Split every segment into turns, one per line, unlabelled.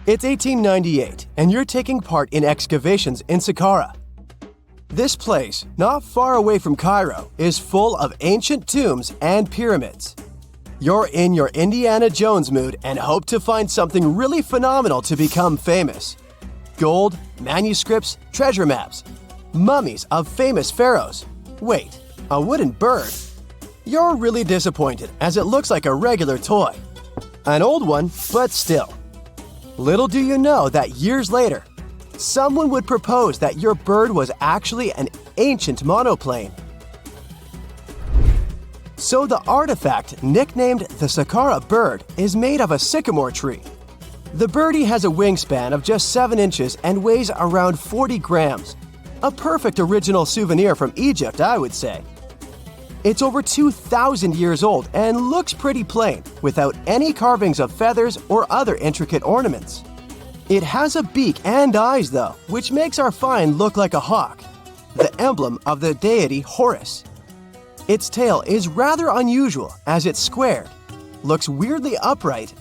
It's 1898, and you're taking part in excavations in Saqqara. This place, not far away from Cairo, is full of ancient tombs and pyramids. You're in your Indiana Jones mood and hope to find something really phenomenal to become famous. Gold, manuscripts, treasure maps, mummies of famous pharaohs. Wait, a wooden bird? You're really disappointed as it looks like a regular toy. An old one, but still. Little do you know that years later, someone would propose that your bird was actually an ancient monoplane. So the artifact, nicknamed the Saqqara bird, is made of a sycamore tree. The birdie has a wingspan of just 7 inches and weighs around 40 grams. A perfect original souvenir from Egypt, I would say. It's over 2,000 years old and looks pretty plain, without any carvings of feathers or other intricate ornaments. It has a beak and eyes, though, which makes our find look like a hawk, the emblem of the deity Horus. Its tail is rather unusual as it's squared, looks weirdly upright,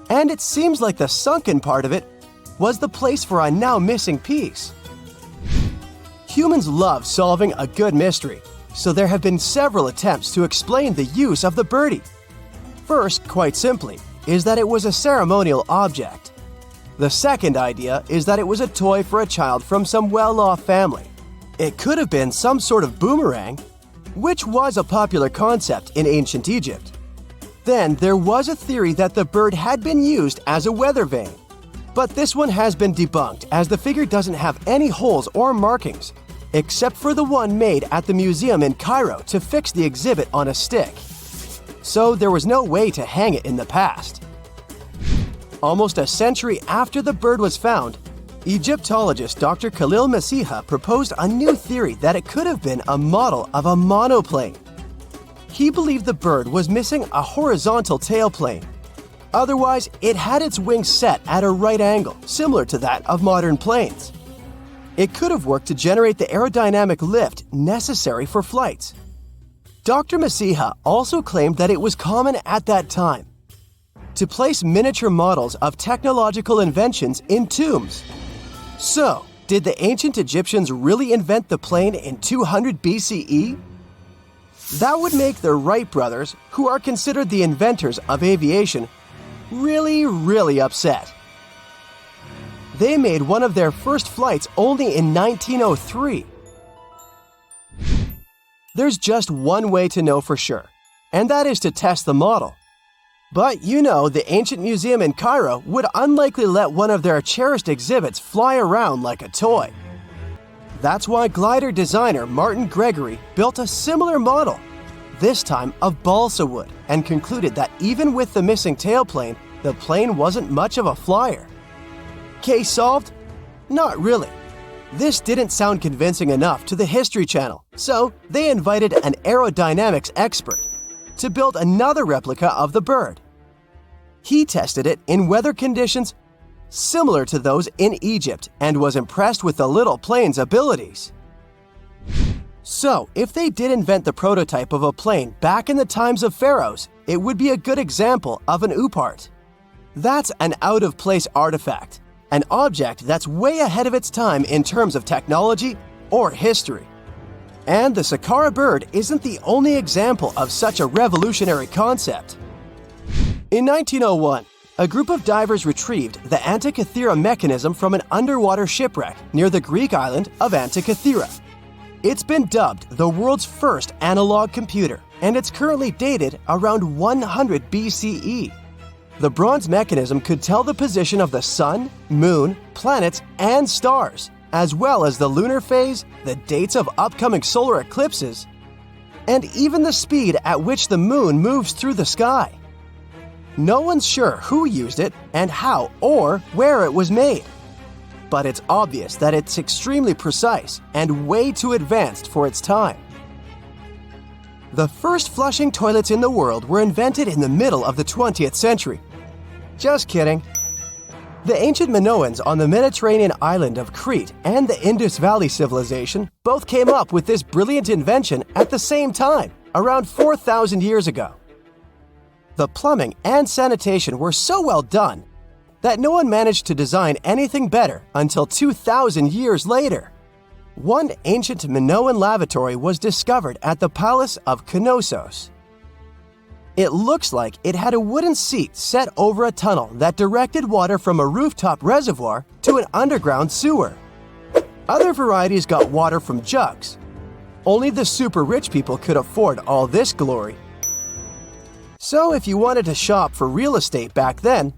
and it seems like the sunken part of it was the place for a now missing piece. Humans love solving a good mystery, so there have been several attempts to explain the use of the birdie. First, quite simply, is that it was a ceremonial object. The second idea is that it was a toy for a child from some well-off family. It could have been some sort of boomerang, which was a popular concept in ancient Egypt. Then there was a theory that the bird had been used as a weather vane. But this one has been debunked as the figure doesn't have any holes or markings, except for the one made at the museum in Cairo to fix the exhibit on a stick. So there was no way to hang it in the past. Almost a century after the bird was found, Egyptologist Dr. Khalil Masiha proposed a new theory that it could have been a model of a monoplane. He believed the bird was missing a horizontal tailplane. Otherwise, it had its wings set at a right angle, similar to that of modern planes. It could have worked to generate the aerodynamic lift necessary for flights. Dr. Masiha also claimed that it was common at that time to place miniature models of technological inventions in tombs. So, did the ancient Egyptians really invent the plane in 200 BCE? That would make the Wright brothers, who are considered the inventors of aviation, really upset. They made one of their first flights only in 1903. There's just one way to know for sure, and that is to test the model. But you know, the ancient museum in Cairo would unlikely let one of their cherished exhibits fly around like a toy. That's why glider designer Martin Gregory built a similar model, this time of balsa wood, and concluded that even with the missing tailplane, the plane wasn't much of a flyer. Case solved? Not really. This didn't sound convincing enough to the History Channel, so they invited an aerodynamics expert to build another replica of the bird. He tested it in weather conditions similar to those in Egypt and was impressed with the little plane's abilities. So, if they did invent the prototype of a plane back in the times of pharaohs, it would be a good example of an oupart. That's an out-of-place artifact, an object that's way ahead of its time in terms of technology or history. And the Saqqara bird isn't the only example of such a revolutionary concept. In 1901, a group of divers retrieved the Antikythera mechanism from an underwater shipwreck near the Greek island of Antikythera. It's been dubbed the world's first analog computer, and it's currently dated around 100 BCE. The bronze mechanism could tell the position of the sun, moon, planets, and stars, as well as the lunar phase, the dates of upcoming solar eclipses, and even the speed at which the moon moves through the sky. No one's sure who used it and how or where it was made, but it's obvious that it's extremely precise and way too advanced for its time. The first flushing toilets in the world were invented in the middle of the 20th century. Just kidding. The ancient Minoans on the Mediterranean island of Crete and the Indus Valley civilization both came up with this brilliant invention at the same time, around 4,000 years ago. The plumbing and sanitation were so well done that no one managed to design anything better until 2,000 years later. One ancient Minoan lavatory was discovered at the Palace of Knossos. It looks like it had a wooden seat set over a tunnel that directed water from a rooftop reservoir to an underground sewer. Other varieties got water from jugs. Only the super rich people could afford all this glory. So if you wanted to shop for real estate back then,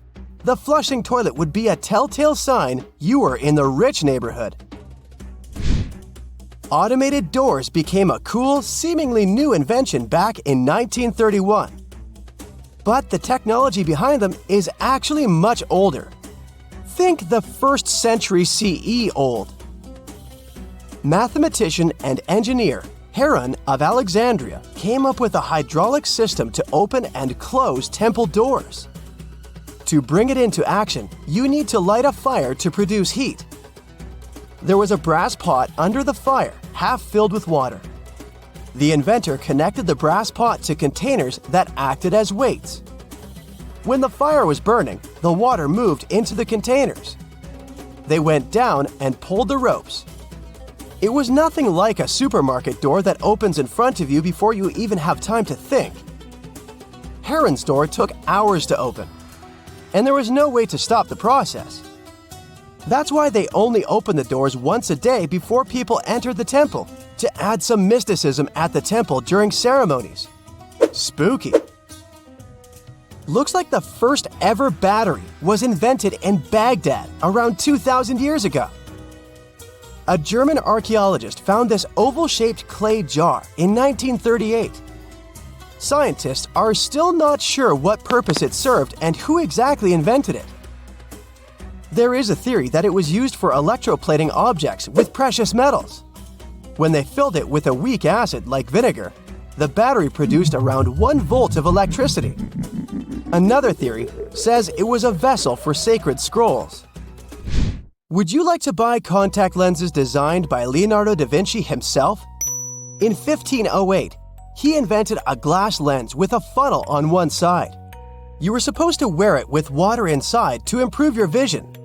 the flushing toilet would be a telltale sign you were in the rich neighborhood. Automated doors became a cool, seemingly new invention back in 1931. But the technology behind them is actually much older. Think the 1st century CE old. Mathematician and engineer Heron of Alexandria came up with a hydraulic system to open and close temple doors. To bring it into action, you need to light a fire to produce heat. There was a brass pot under the fire, half filled with water. The inventor connected the brass pot to containers that acted as weights. When the fire was burning, the water moved into the containers. They went down and pulled the ropes. It was nothing like a supermarket door that opens in front of you before you even have time to think. Heron's door took hours to open, and there was no way to stop the process. That's why they only opened the doors once a day before people entered the temple, to add some mysticism at the temple during ceremonies. Spooky. Looks like the first ever battery was invented in Baghdad around 2,000 years ago. A German archaeologist found this oval-shaped clay jar in 1938. Scientists are still not sure what purpose it served and who exactly invented it. There is a theory that it was used for electroplating objects with precious metals. When they filled it with a weak acid like vinegar, the battery produced around 1 volt of electricity. Another theory says it was a vessel for sacred scrolls. Would you like to buy contact lenses designed by Leonardo da Vinci himself? In 1508, he invented a glass lens with a funnel on one side. You were supposed to wear it with water inside to improve your vision.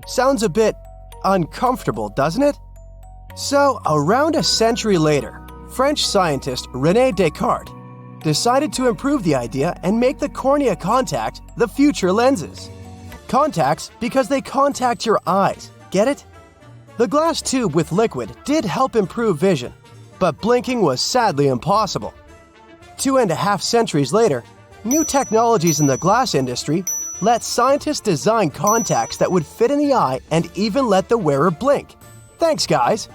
Sounds a bit uncomfortable, doesn't it? So, around a century later, French scientist René Descartes decided to improve the idea and make the cornea contact the future lenses. Contacts because they contact your eyes, get it? The glass tube with liquid did help improve vision, but blinking was sadly impossible. 2.5 centuries later, new technologies in the glass industry let scientists design contacts that would fit in the eye and even let the wearer blink. Thanks, guys!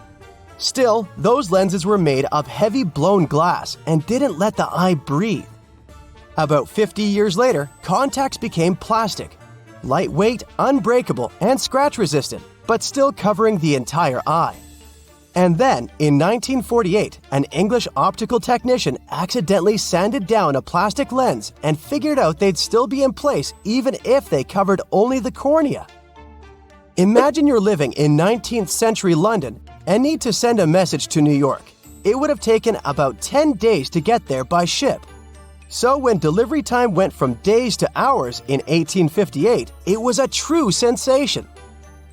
Still, those lenses were made of heavy blown glass and didn't let the eye breathe. About 50 years later, contacts became plastic, lightweight, unbreakable, and scratch-resistant, but still covering the entire eye. And then, in 1948, an English optical technician accidentally sanded down a plastic lens and figured out they'd still be in place even if they covered only the cornea. Imagine you're living in 19th century London and need to send a message to New York. It would have taken about 10 days to get there by ship. So when delivery time went from days to hours in 1858, it was a true sensation.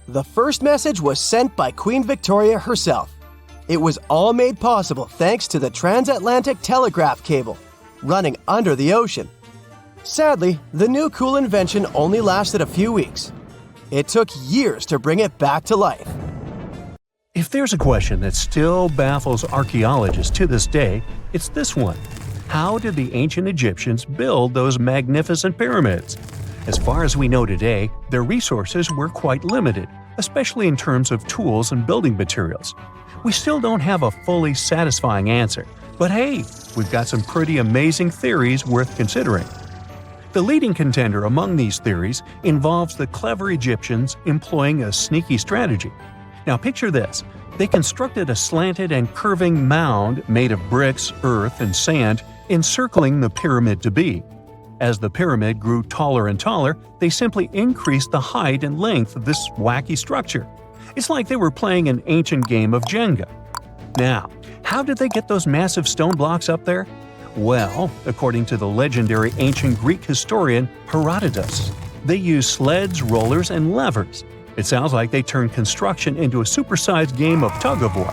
The first message was sent by Queen Victoria herself. It was all made possible thanks to the transatlantic telegraph cable, running under the ocean. Sadly, the new cool invention only lasted a few weeks. It took years to bring it back to life.
If there's a question that still baffles archaeologists to this day, it's this one. How did the ancient Egyptians build those magnificent pyramids? As far as we know today, their resources were quite limited, especially in terms of tools and building materials. We still don't have a fully satisfying answer, but hey, we've got some pretty amazing theories worth considering. The leading contender among these theories involves the clever Egyptians employing a sneaky strategy. Now picture this. They constructed a slanted and curving mound made of bricks, earth, and sand encircling the pyramid to be. As the pyramid grew taller and taller, they simply increased the height and length of this wacky structure. It's like they were playing an ancient game of Jenga. Now, how did they get those massive stone blocks up there? Well, according to the legendary ancient Greek historian Herodotus, They used sleds, rollers, and levers. It sounds like they turned construction into a supersized game of tug-of-war.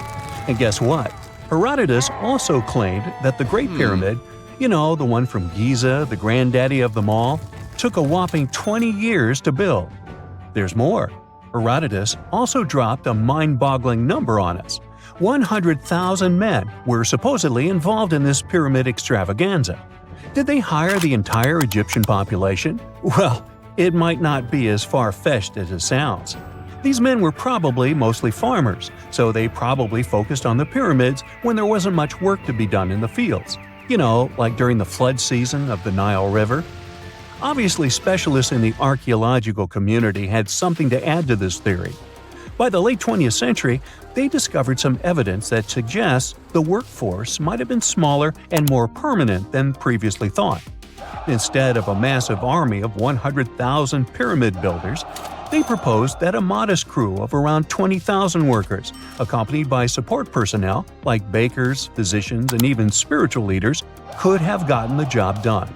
And guess what? Herodotus also claimed that the Great Pyramid, the one from Giza, the granddaddy of them all, took a whopping 20 years to build. There's more. Herodotus also dropped a mind-boggling number on us. 100,000 men were supposedly involved in this pyramid extravaganza. Did they hire the entire Egyptian population? Well, it might not be as far-fetched as it sounds. These men were probably mostly farmers, so they probably focused on the pyramids when there wasn't much work to be done in the fields. Like during the flood season of the Nile River. Obviously, specialists in the archaeological community had something to add to this theory. By the late 20th century, they discovered some evidence that suggests the workforce might have been smaller and more permanent than previously thought. Instead of a massive army of 100,000 pyramid builders, they proposed that a modest crew of around 20,000 workers, accompanied by support personnel like bakers, physicians, and even spiritual leaders, could have gotten the job done.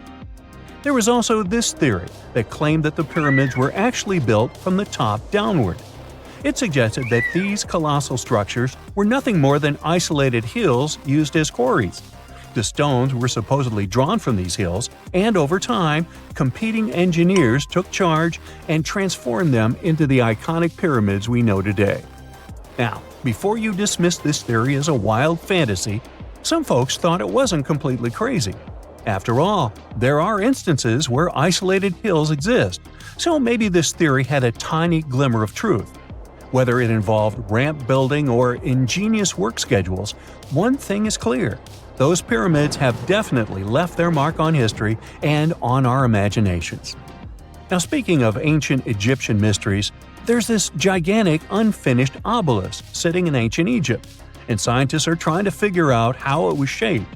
There was also this theory that claimed that the pyramids were actually built from the top downward. It suggested that these colossal structures were nothing more than isolated hills used as quarries. The stones were supposedly drawn from these hills, and over time, competing engineers took charge and transformed them into the iconic pyramids we know today. Now, before you dismiss this theory as a wild fantasy, some folks thought it wasn't completely crazy. After all, there are instances where isolated hills exist, so maybe this theory had a tiny glimmer of truth. Whether it involved ramp building or ingenious work schedules, one thing is clear. Those pyramids have definitely left their mark on history and on our imaginations. Now, speaking of ancient Egyptian mysteries, there's this gigantic unfinished obelisk sitting in ancient Egypt, and scientists are trying to figure out how it was shaped.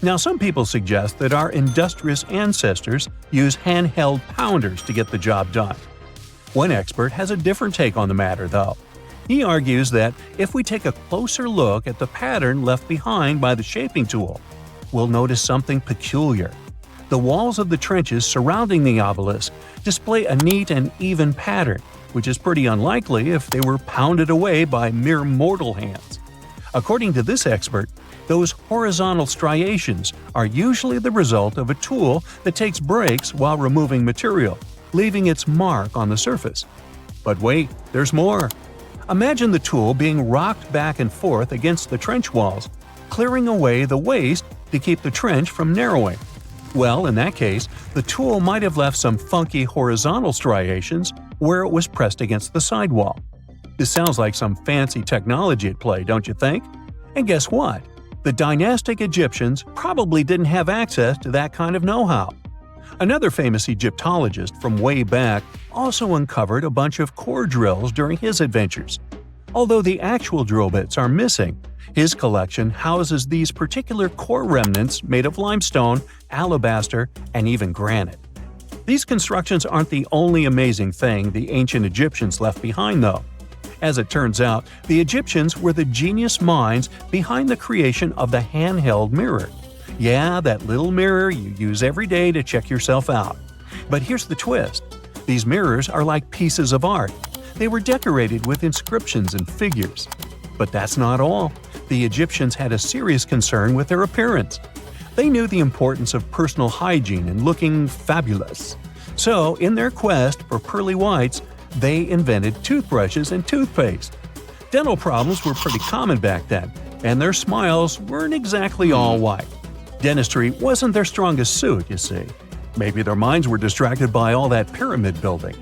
Now, some people suggest that our industrious ancestors used handheld pounders to get the job done. One expert has a different take on the matter, though. He argues that if we take a closer look at the pattern left behind by the shaping tool, we'll notice something peculiar. The walls of the trenches surrounding the obelisk display a neat and even pattern, which is pretty unlikely if they were pounded away by mere mortal hands. According to this expert, those horizontal striations are usually the result of a tool that takes breaks while removing material, leaving its mark on the surface. But wait, there's more. Imagine the tool being rocked back and forth against the trench walls, clearing away the waste to keep the trench from narrowing. Well, in that case, the tool might have left some funky horizontal striations where it was pressed against the sidewall. This sounds like some fancy technology at play, don't you think? And guess what? The dynastic Egyptians probably didn't have access to that kind of know-how. Another famous Egyptologist from way back also uncovered a bunch of core drills during his adventures. Although the actual drill bits are missing, his collection houses these particular core remnants made of limestone, alabaster, and even granite. These constructions aren't the only amazing thing the ancient Egyptians left behind, though. As it turns out, the Egyptians were the genius minds behind the creation of the handheld mirror. Yeah, that little mirror you use every day to check yourself out. But here's the twist. These mirrors are like pieces of art. They were decorated with inscriptions and figures. But that's not all. The Egyptians had a serious concern with their appearance. They knew the importance of personal hygiene and looking fabulous. So, in their quest for pearly whites, they invented toothbrushes and toothpaste. Dental problems were pretty common back then, and their smiles weren't exactly all white. Dentistry wasn't their strongest suit, you see. Maybe their minds were distracted by all that pyramid building.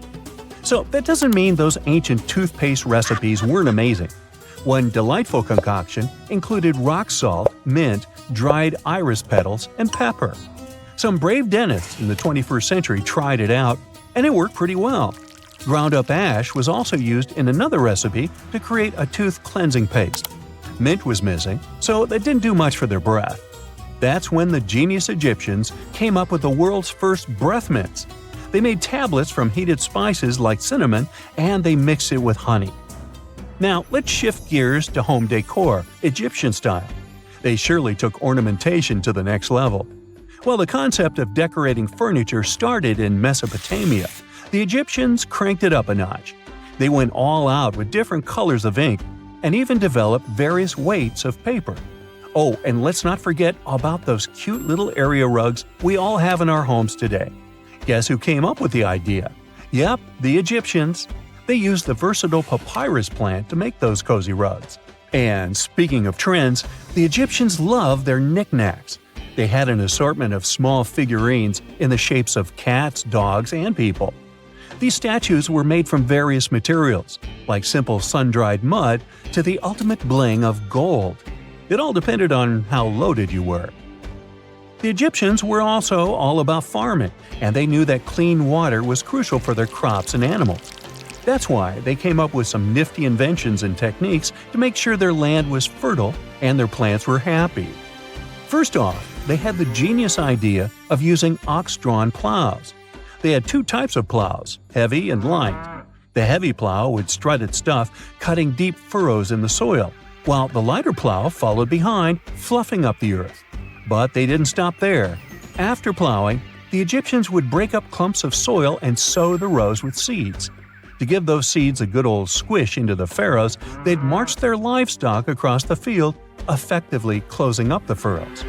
So that doesn't mean those ancient toothpaste recipes weren't amazing. One delightful concoction included rock salt, mint, dried iris petals, and pepper. Some brave dentists in the 21st century tried it out, and it worked pretty well. Ground-up ash was also used in another recipe to create a tooth cleansing paste. Mint was missing, so that didn't do much for their breath. That's when the genius Egyptians came up with the world's first breath mints. They made tablets from heated spices like cinnamon, and they mixed it with honey. Now, let's shift gears to home decor, Egyptian style. They surely took ornamentation to the next level. Well, the concept of decorating furniture started in Mesopotamia. The Egyptians cranked it up a notch. They went all out with different colors of ink and even developed various weights of paper. Oh, and let's not forget about those cute little area rugs we all have in our homes today. Guess who came up with the idea? Yep, the Egyptians. They used the versatile papyrus plant to make those cozy rugs. And speaking of trends, the Egyptians loved their knickknacks. They had an assortment of small figurines in the shapes of cats, dogs, and people. These statues were made from various materials, like simple sun-dried mud to the ultimate bling of gold. It all depended on how loaded you were. The Egyptians were also all about farming, and they knew that clean water was crucial for their crops and animals. That's why they came up with some nifty inventions and techniques to make sure their land was fertile and their plants were happy. First off, they had the genius idea of using ox-drawn plows. They had two types of plows, heavy and light. The heavy plow would strut its stuff, cutting deep furrows in the soil, while the lighter plow followed behind, fluffing up the earth. But they didn't stop there. After plowing, the Egyptians would break up clumps of soil and sow the rows with seeds. To give those seeds a good old squish into the furrows, they'd march their livestock across the field, effectively closing up the furrows.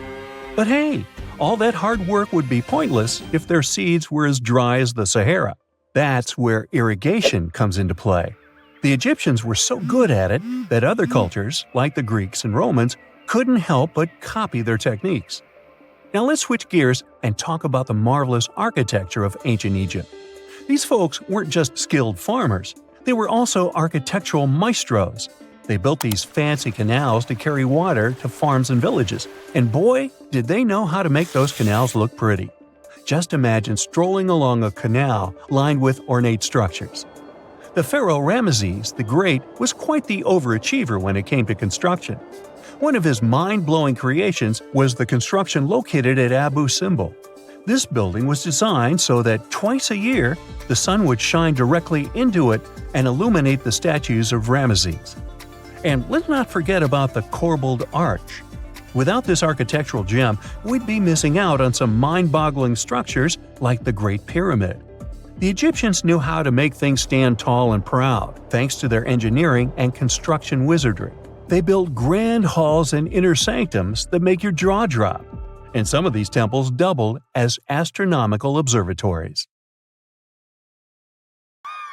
But hey, all that hard work would be pointless if their seeds were as dry as the Sahara. That's where irrigation comes into play. The Egyptians were so good at it that other cultures, like the Greeks and Romans, couldn't help but copy their techniques. Now let's switch gears and talk about the marvelous architecture of ancient Egypt. These folks weren't just skilled farmers, they were also architectural maestros. They built these fancy canals to carry water to farms and villages, and boy, did they know how to make those canals look pretty. Just imagine strolling along a canal lined with ornate structures. The pharaoh Ramesses the Great was quite the overachiever when it came to construction. One of his mind-blowing creations was the construction located at Abu Simbel. This building was designed so that twice a year, the sun would shine directly into it and illuminate the statues of Ramesses. And let's not forget about the corbelled arch. Without this architectural gem, we'd be missing out on some mind-boggling structures like the Great Pyramid. The Egyptians knew how to make things stand tall and proud, thanks to their engineering and construction wizardry. They built grand halls and inner sanctums that make your jaw drop, and some of these temples doubled as astronomical observatories.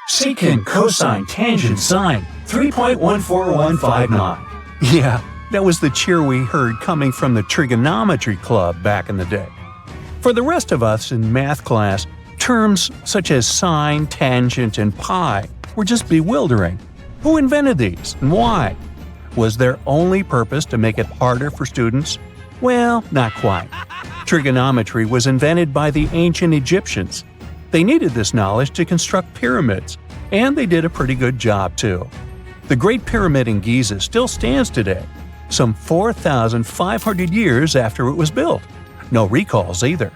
Secant, cosine, tangent, sine, 3.14159. Yeah, that was the cheer we heard coming from the trigonometry club back in the day. For the rest of us in math class, terms such as sine, tangent, and pi were just bewildering. Who invented these and why? Was their only purpose to make it harder for students? Well, not quite. Trigonometry was invented by the ancient Egyptians. They needed this knowledge to construct pyramids, and they did a pretty good job too. The Great Pyramid in Giza still stands today, some 4,500 years after it was built. No recalls either.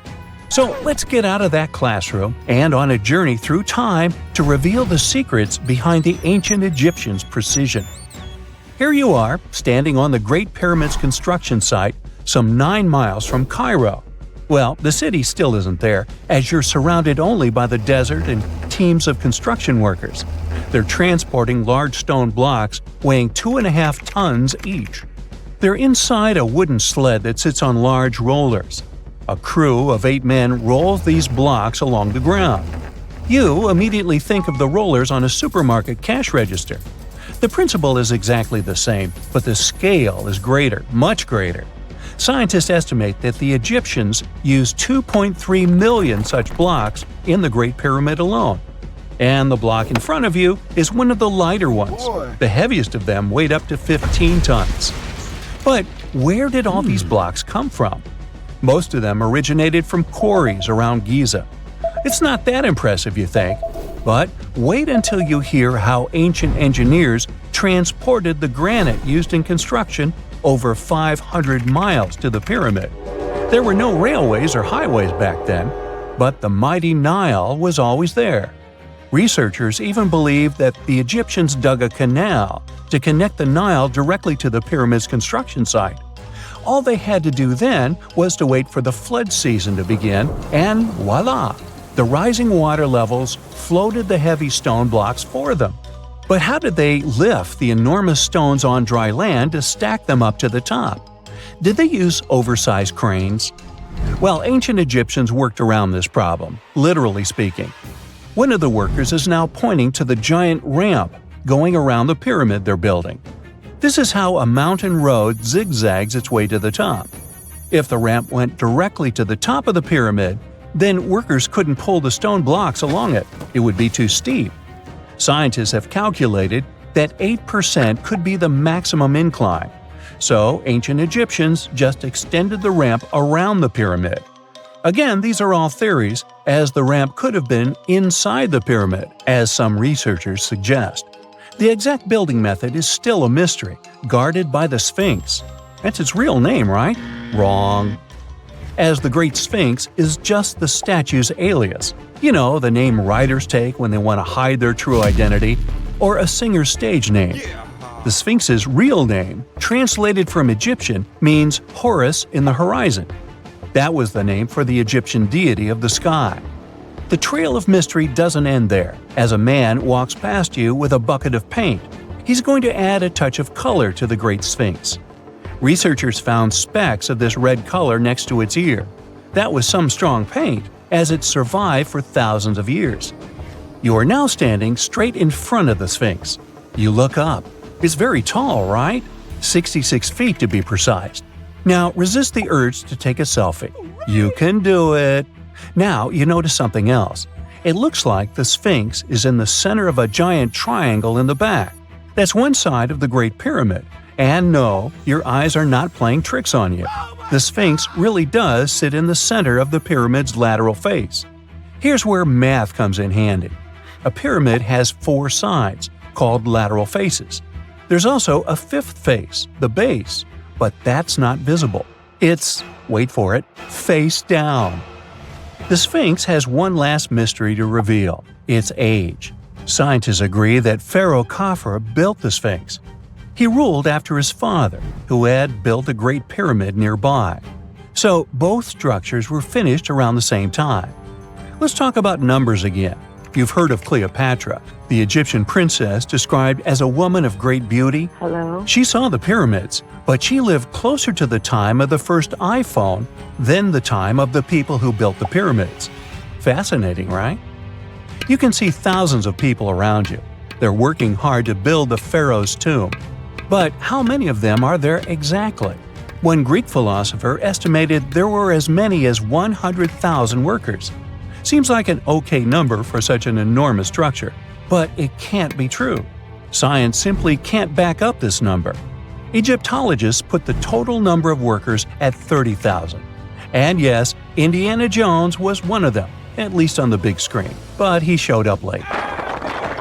So let's get out of that classroom and on a journey through time to reveal the secrets behind the ancient Egyptians' precision. Here you are, standing on the Great Pyramid's construction site, some 9 miles from Cairo. Well, the city still isn't there, as you're surrounded only by the desert and teams of construction workers. They're transporting large stone blocks weighing 2.5 tons each. They're inside a wooden sled that sits on large rollers. A crew of 8 men rolls these blocks along the ground. You immediately think of the rollers on a supermarket cash register. The principle is exactly the same, but the scale is greater, much greater. Scientists estimate that the Egyptians used 2.3 million such blocks in the Great Pyramid alone. And the block in front of you is one of the lighter ones. The heaviest of them weighed up to 15 tons. But where did all these blocks come from? Most of them originated from quarries around Giza. It's not that impressive, you think, but wait until you hear how ancient engineers transported the granite used in construction over 500 miles to the pyramid. There were no railways or highways back then, but the mighty Nile was always there. Researchers even believe that the Egyptians dug a canal to connect the Nile directly to the pyramid's construction site. All they had to do then was to wait for the flood season to begin, and voila! The rising water levels floated the heavy stone blocks for them. But how did they lift the enormous stones on dry land to stack them up to the top? Did they use oversized cranes? Well, ancient Egyptians worked around this problem, literally speaking. One of the workers is now pointing to the giant ramp going around the pyramid they're building. This is how a mountain road zigzags its way to the top. If the ramp went directly to the top of the pyramid, then workers couldn't pull the stone blocks along it. It would be too steep. Scientists have calculated that 8% could be the maximum incline. So ancient Egyptians just extended the ramp around the pyramid. Again, these are all theories, as the ramp could have been inside the pyramid, as some researchers suggest. The exact building method is still a mystery, guarded by the Sphinx. That's its real name, right? Wrong. As the Great Sphinx is just the statue's alias. You know, the name writers take when they want to hide their true identity, or a singer's stage name. The Sphinx's real name, translated from Egyptian, means Horus in the horizon. That was the name for the Egyptian deity of the sky. The trail of mystery doesn't end there. As a man walks past you with a bucket of paint, he's going to add a touch of color to the Great Sphinx. Researchers found specks of this red color next to its ear. That was some strong paint, as it survived for thousands of years. You are now standing straight in front of the Sphinx. You look up. It's very tall, right? 66 feet to be precise. Now resist the urge to take a selfie. You can do it. Now you notice something else. It looks like the Sphinx is in the center of a giant triangle in the back. That's one side of the Great Pyramid. And no, your eyes are not playing tricks on you. The Sphinx really does sit in the center of the pyramid's lateral face. Here's where math comes in handy. A pyramid has 4 sides, called lateral faces. There's also a 5th face, the base, but that's not visible. It's, wait for it, face down. The Sphinx has one last mystery to reveal: its age. Scientists agree that Pharaoh Khafre built the Sphinx. He ruled after his father, who had built a great pyramid nearby. So both structures were finished around the same time. Let's talk about numbers again. You've heard of Cleopatra, the Egyptian princess described as a woman of great beauty.
Hello?
She saw the pyramids, but she lived closer to the time of the first iPhone than the time of the people who built the pyramids. Fascinating, right? You can see thousands of people around you. They're working hard to build the pharaoh's tomb. But how many of them are there exactly? One Greek philosopher estimated there were as many as 100,000 workers. Seems like an okay number for such an enormous structure, but it can't be true. Science simply can't back up this number. Egyptologists put the total number of workers at 30,000. And yes, Indiana Jones was one of them, at least on the big screen, but he showed up late.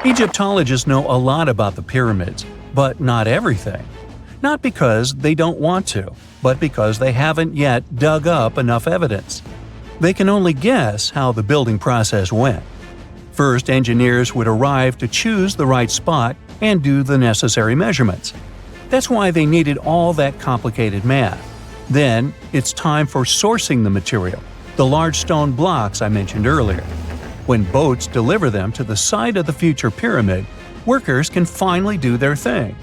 Egyptologists know a lot about the pyramids, but not everything. Not because they don't want to, but because they haven't yet dug up enough evidence. They can only guess how the building process went. First, engineers would arrive to choose the right spot and do the necessary measurements. That's why they needed all that complicated math. Then, it's time for sourcing the material, the large stone blocks I mentioned earlier. When boats deliver them to the site of the future pyramid, workers can finally do their thing.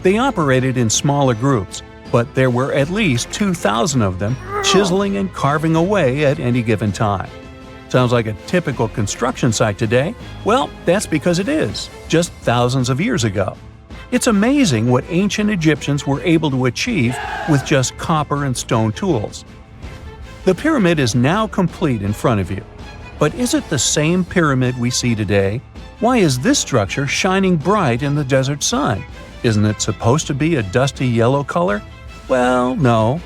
They operated in smaller groups, but there were at least 2,000 of them chiseling and carving away at any given time. Sounds like a typical construction site today? Well, that's because it is, just thousands of years ago. It's amazing what ancient Egyptians were able to achieve with just copper and stone tools. The pyramid is now complete in front of you. But is it the same pyramid we see today? Why is this structure shining bright in the desert sun? Isn't it supposed to be a dusty yellow color? Well, no.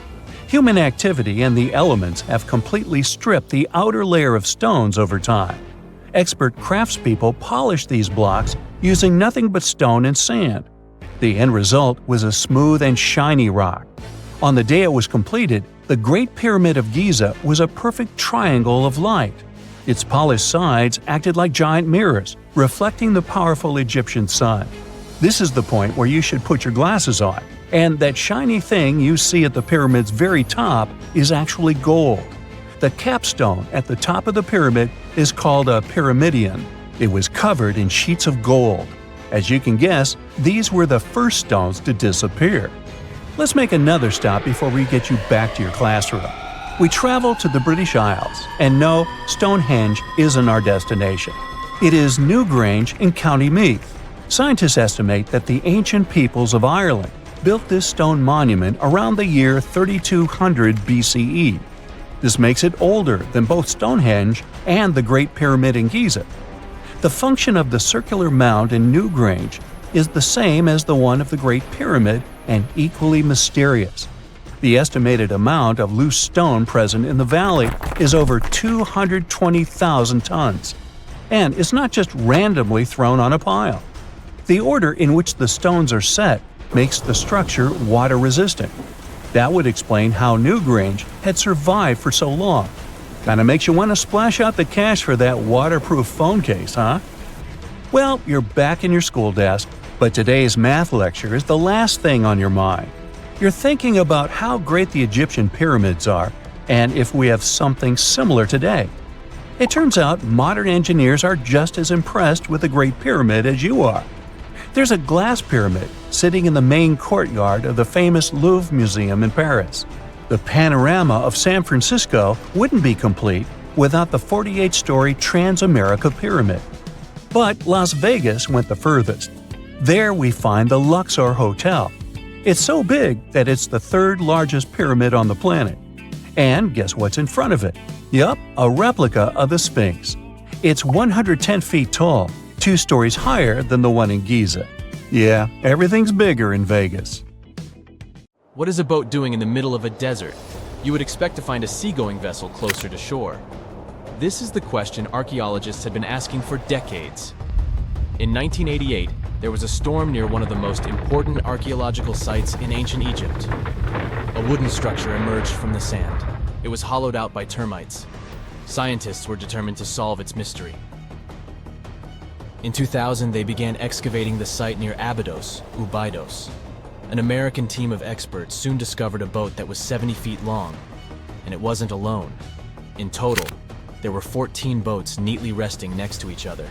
Human activity and the elements have completely stripped the outer layer of stones over time. Expert craftspeople polished these blocks using nothing but stone and sand. The end result was a smooth and shiny rock. On the day it was completed, the Great Pyramid of Giza was a perfect triangle of light. Its polished sides acted like giant mirrors, reflecting the powerful Egyptian sun. This is the point where you should put your glasses on, and that shiny thing you see at the pyramid's very top is actually gold. The capstone at the top of the pyramid is called a pyramidion. It was covered in sheets of gold. As you can guess, these were the first stones to disappear. Let's make another stop before we get you back to your classroom. We travel to the British Isles, and no, Stonehenge isn't our destination. It is Newgrange in County Meath. Scientists estimate that the ancient peoples of Ireland built this stone monument around the year 3200 BCE. This makes it older than both Stonehenge and the Great Pyramid in Giza. The function of the circular mound in Newgrange is the same as the one of the Great Pyramid and equally mysterious. The estimated amount of loose stone present in the valley is over 220,000 tons. And it's not just randomly thrown on a pile. The order in which the stones are set makes the structure water-resistant. That would explain how Newgrange had survived for so long. Kinda makes you want to splash out the cash for that waterproof phone case, huh? Well, you're back in your school desk, but today's math lecture is the last thing on your mind. You're thinking about how great the Egyptian pyramids are, and if we have something similar today. It turns out modern engineers are just as impressed with the Great Pyramid as you are. There's a glass pyramid sitting in the main courtyard of the famous Louvre Museum in Paris. The panorama of San Francisco wouldn't be complete without the 48-story Trans-America Pyramid. But Las Vegas went the furthest. There we find the Luxor Hotel. It's so big that it's the third largest pyramid on the planet. And guess what's in front of it? Yup, a replica of the Sphinx. It's 110 feet tall, 2 stories higher than the one in Giza. Yeah, everything's bigger in Vegas.
What is a boat doing in the middle of a desert? You would expect to find a seagoing vessel closer to shore. This is the question archaeologists had been asking for decades. In 1988, there was a storm near one of the most important archaeological sites in ancient Egypt. A wooden structure emerged from the sand. It was hollowed out by termites. Scientists were determined to solve its mystery. In 2000, they began excavating the site near Abydos, Ubidos. An American team of experts soon discovered a boat that was 70 feet long, and it wasn't alone. In total, there were 14 boats neatly resting next to each other.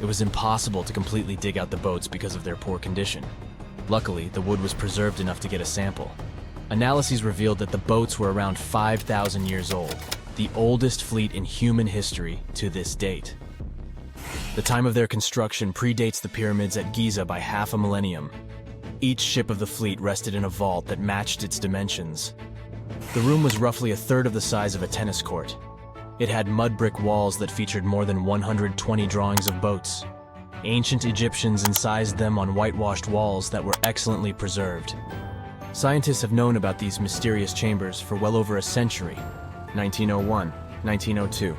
It was impossible to completely dig out the boats because of their poor condition. Luckily, the wood was preserved enough to get a sample. Analyses revealed that the boats were around 5,000 years old, the oldest fleet in human history to this date. The time of their construction predates the pyramids at Giza by half a millennium. Each ship of the fleet rested in a vault that matched its dimensions. The room was roughly a third of the size of a tennis court. It had mud brick walls that featured more than 120 drawings of boats. Ancient Egyptians incised them on whitewashed walls that were excellently preserved. Scientists have known about these mysterious chambers for well over a century. 1901, 1902.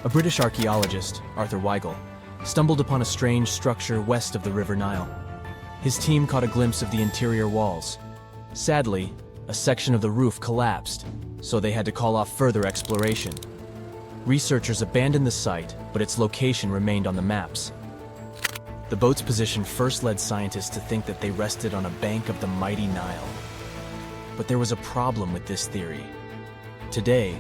A British archaeologist, Arthur Weigel, stumbled upon a strange structure west of the River Nile. His team caught a glimpse of the interior walls. Sadly, a section of the roof collapsed, so they had to call off further exploration. Researchers abandoned the site, but its location remained on the maps. The boat's position first led scientists to think that they rested on a bank of the mighty Nile. But there was a problem with this theory. Today,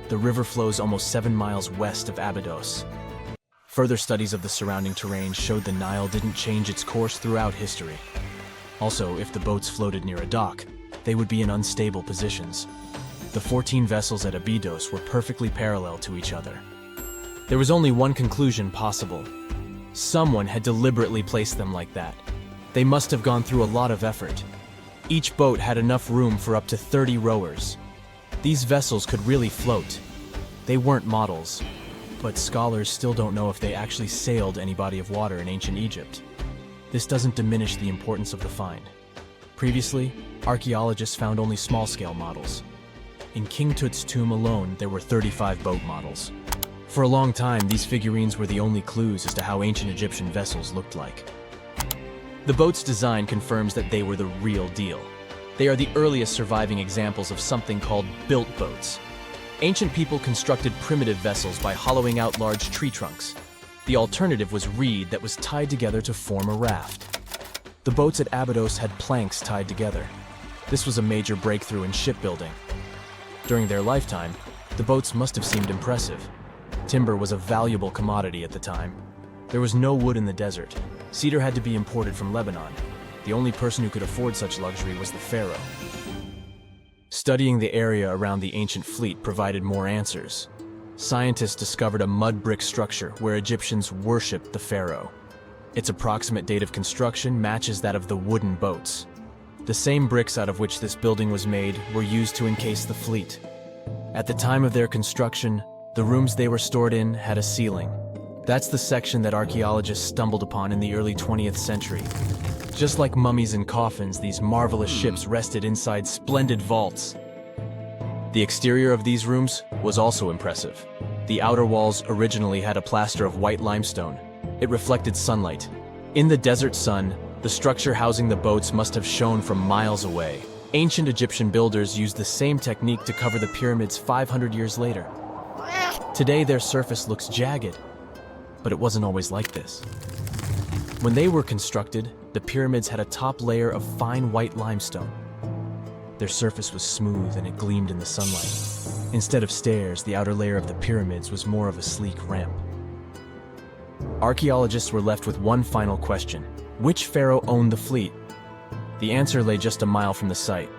the river flows almost 7 miles west of Abydos. Further studies of the surrounding terrain showed the Nile didn't change its course throughout history. Also, if the boats floated near a dock, they would be in unstable positions. The 14 vessels at Abydos were perfectly parallel to each other. There was only one conclusion possible. Someone had deliberately placed them like that. They must have gone through a lot of effort. Each boat had enough room for up to 30 rowers. These vessels could really float. They weren't models, but scholars still don't know if they actually sailed any body of water in ancient Egypt. This doesn't diminish the importance of the find. Previously, archaeologists found only small-scale models. In King Tut's tomb alone, there were 35 boat models. For a long time, these figurines were the only clues as to how ancient Egyptian vessels looked like. The boat's design confirms that they were the real deal. They are the earliest surviving examples of something called built boats. Ancient people constructed primitive vessels by hollowing out large tree trunks. The alternative was reed that was tied together to form a raft. The boats at Abydos had planks tied together. This was a major breakthrough in shipbuilding. During their lifetime, The boats must have seemed impressive. Timber was a valuable commodity at the time. There was no wood in the desert. Cedar had to be imported from Lebanon. The only person who could afford such luxury was the pharaoh. Studying the area around the ancient fleet provided more answers. Scientists discovered a mud brick structure where Egyptians worshipped the pharaoh. Its approximate date of construction matches that of the wooden boats. The same bricks out of which this building was made were used to encase the fleet. At the time of their construction, the rooms they were stored in had a ceiling. That's the section that archaeologists stumbled upon in the early 20th century. Just like mummies and coffins, these marvelous ships rested inside splendid vaults. The exterior of these rooms was also impressive. The outer walls originally had a plaster of white limestone. It reflected sunlight. In the desert sun, the structure housing the boats must have shone from miles away. Ancient Egyptian builders used the same technique to cover the pyramids 500 years later. Today, their surface looks jagged, but it wasn't always like this. When they were constructed, the pyramids had a top layer of fine white limestone. Their surface was smooth and it gleamed in the sunlight. Instead of stairs, the outer layer of the pyramids was more of a sleek ramp. Archaeologists were left with one final question. Which pharaoh owned the fleet? The answer lay just a mile from the site.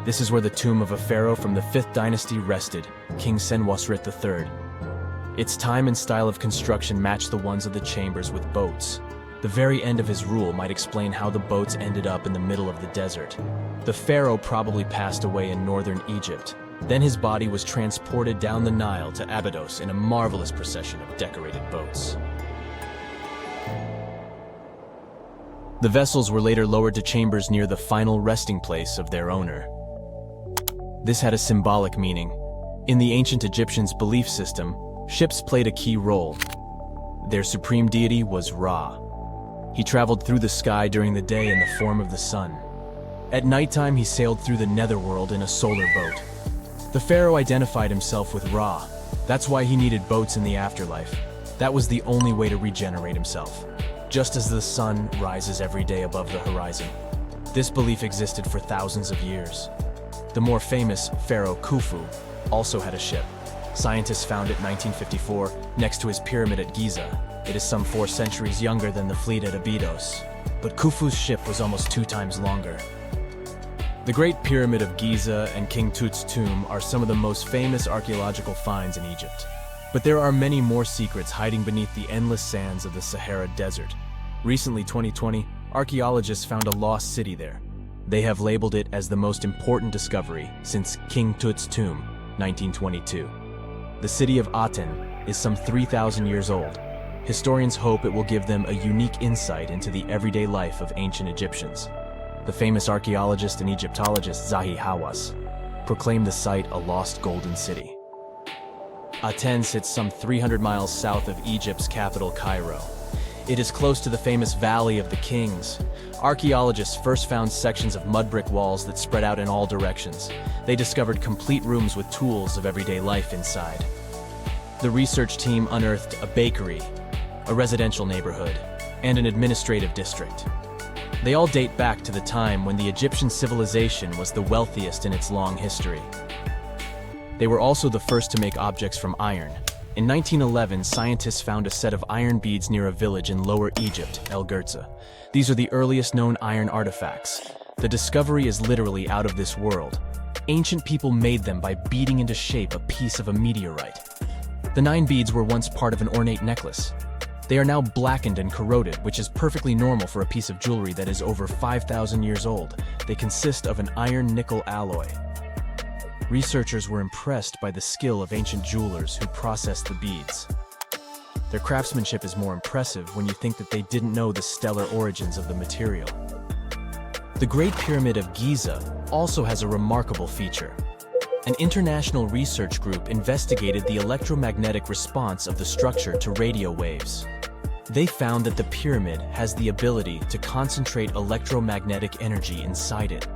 This is where the tomb of a pharaoh from the 5th dynasty rested, King Senwosret III. Its time and style of construction matched the ones of the chambers with boats. The very end of his rule might explain how the boats ended up in the middle of the desert. The pharaoh probably passed away in northern Egypt. Then his body was transported down the Nile to Abydos in a marvelous procession of decorated boats. The vessels were later lowered to chambers near the final resting place of their owner. This had a symbolic meaning. In the ancient Egyptians' belief system, ships played a key role. Their supreme deity was Ra. He traveled through the sky during the day in the form of the sun. At nighttime, he sailed through the netherworld in a solar boat. The pharaoh identified himself with Ra. That's why he needed boats in the afterlife. That was the only way to regenerate himself. Just as the sun rises every day above the horizon. This belief existed for thousands of years. The more famous Pharaoh Khufu also had a ship. Scientists found it in 1954 next to his pyramid at Giza. It is some 4 centuries younger than the fleet at Abydos, but Khufu's ship was almost 2 times longer. The Great Pyramid of Giza and King Tut's tomb are some of the most famous archaeological finds in Egypt. But there are many more secrets hiding beneath the endless sands of the Sahara Desert. Recently, 2020, archaeologists found a lost city there. They have labeled it as the most important discovery since King Tut's tomb, 1922. The city of Aten is some 3,000 years old. Historians hope it will give them a unique insight into the everyday life of ancient Egyptians. The famous archaeologist and Egyptologist Zahi Hawass proclaimed the site a lost golden city. Aten sits some 300 miles south of Egypt's capital, Cairo. It is close to the famous Valley of the Kings. Archaeologists first found sections of mud brick walls that spread out in all directions. They discovered complete rooms with tools of everyday life inside. The research team unearthed a bakery, a residential neighborhood, and an administrative district. They all date back to the time when the Egyptian civilization was the wealthiest in its long history. They were also the first to make objects from iron. In 1911, scientists found a set of iron beads near a village in Lower Egypt, El Girza. These are the earliest known iron artifacts. The discovery is literally out of this world. Ancient people made them by beating into shape a piece of a meteorite. The 9 beads were once part of an ornate necklace. They are now blackened and corroded, which is perfectly normal for a piece of jewelry that is over 5,000 years old. They consist of an iron-nickel alloy. Researchers were impressed by the skill of ancient jewelers who processed the beads. Their craftsmanship is more impressive when you think that they didn't know the stellar origins of the material. The Great Pyramid of Giza also has a remarkable feature. An international research group investigated the electromagnetic response of the structure to radio waves. They found that the pyramid has the ability to concentrate electromagnetic energy inside it.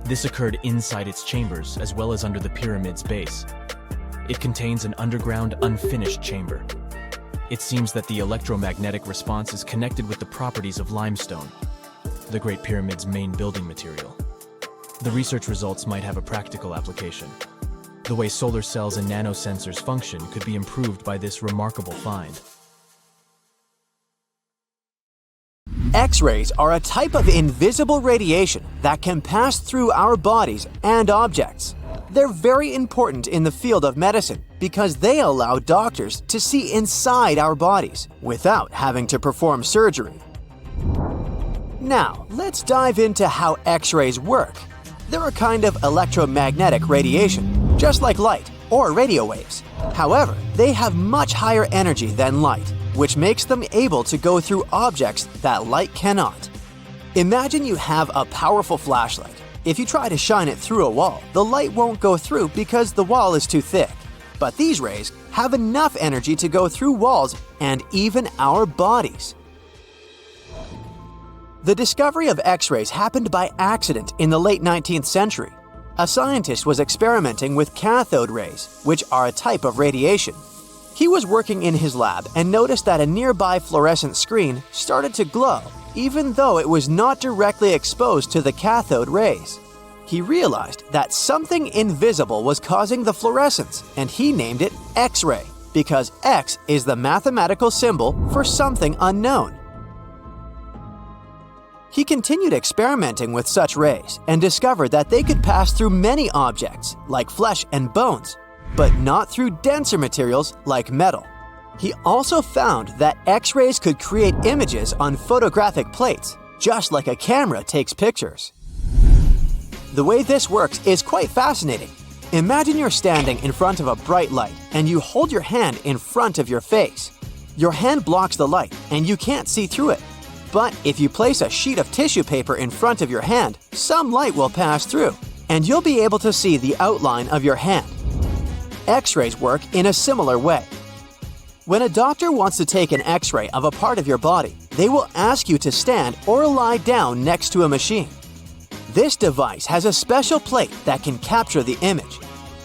This occurred inside its chambers as well as under the pyramid's base. It contains an underground, unfinished chamber. It seems that the electromagnetic response is connected with the properties of limestone, the Great Pyramid's main building material. The research results might have a practical application. The way solar cells and nanosensors function could be improved by this remarkable find.
X-rays are a type of invisible radiation that can pass through our bodies and objects. They're very important in the field of medicine because they allow doctors to see inside our bodies without having to perform surgery. Now, let's dive into how X-rays work. They're a kind of electromagnetic radiation, just like light or radio waves. However, they have much higher energy than light, which makes them able to go through objects that light cannot. Imagine you have a powerful flashlight. If you try to shine it through a wall, the light won't go through because the wall is too thick. But these rays have enough energy to go through walls and even our bodies. The discovery of X-rays happened by accident in the late 19th century. A scientist was experimenting with cathode rays, which are a type of radiation. He was working in his lab and noticed that a nearby fluorescent screen started to glow, even though it was not directly exposed to the cathode rays. He realized that something invisible was causing the fluorescence, and he named it X-ray, because X is the mathematical symbol for something unknown. He continued experimenting with such rays and discovered that they could pass through many objects, like flesh and bones, but not through denser materials like metal. He also found that X-rays could create images on photographic plates, just like a camera takes pictures. The way this works is quite fascinating. Imagine you're standing in front of a bright light and you hold your hand in front of your face. Your hand blocks the light and you can't see through it. But if you place a sheet of tissue paper in front of your hand, some light will pass through, and you'll be able to see the outline of your hand. X-rays work in a similar way. When a doctor wants to take an X-ray of a part of your body, they will ask you to stand or lie down next to a machine. This device has a special plate that can capture the image.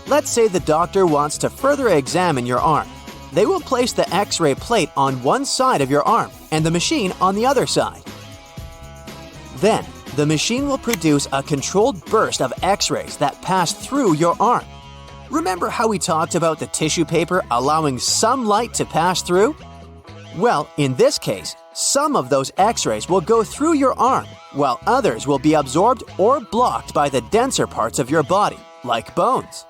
Let's say the doctor wants to further examine your arm. They will place the X-ray plate on one side of your arm and the machine on the other side. Then, the machine will produce a controlled burst of X-rays that pass through your arm. Remember how we talked about the tissue paper allowing some light to pass through? Well, in this case, some of those X-rays will go through your arm, while others will be absorbed or blocked by the denser parts of your body, like bones.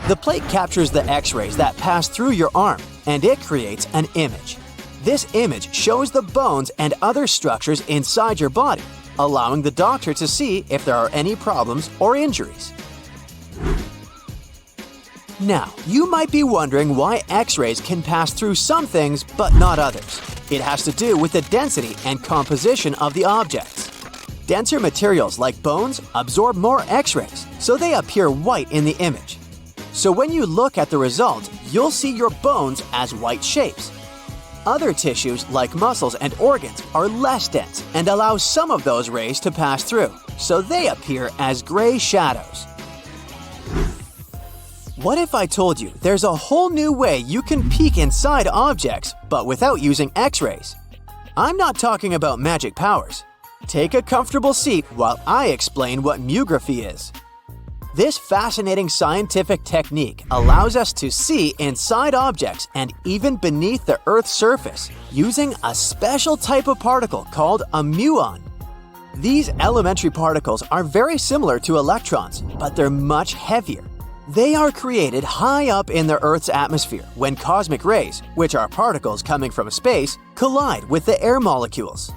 The plate captures the X-rays that pass through your arm, and it creates an image. This image shows the bones and other structures inside your body, allowing the doctor to see if there are any problems or injuries. Now, you might be wondering why X-rays can pass through some things but not others. It has to do with the density and composition of the objects. Denser materials like bones absorb more X-rays, so they appear white in the image. So when you look at the result, you'll see your bones as white shapes. Other tissues like muscles and organs are less dense and allow some of those rays to pass through, so they appear as gray shadows. What if I told you there's a whole new way you can peek inside objects, but without using X-rays? I'm not talking about magic powers. Take a comfortable seat while I explain what myography is. This fascinating scientific technique allows us to see inside objects and even beneath the Earth's surface using a special type of particle called a muon. These elementary particles are very similar to electrons, but they're much heavier. They are created high up in the Earth's atmosphere when cosmic rays, which are particles coming from space, collide with the air molecules.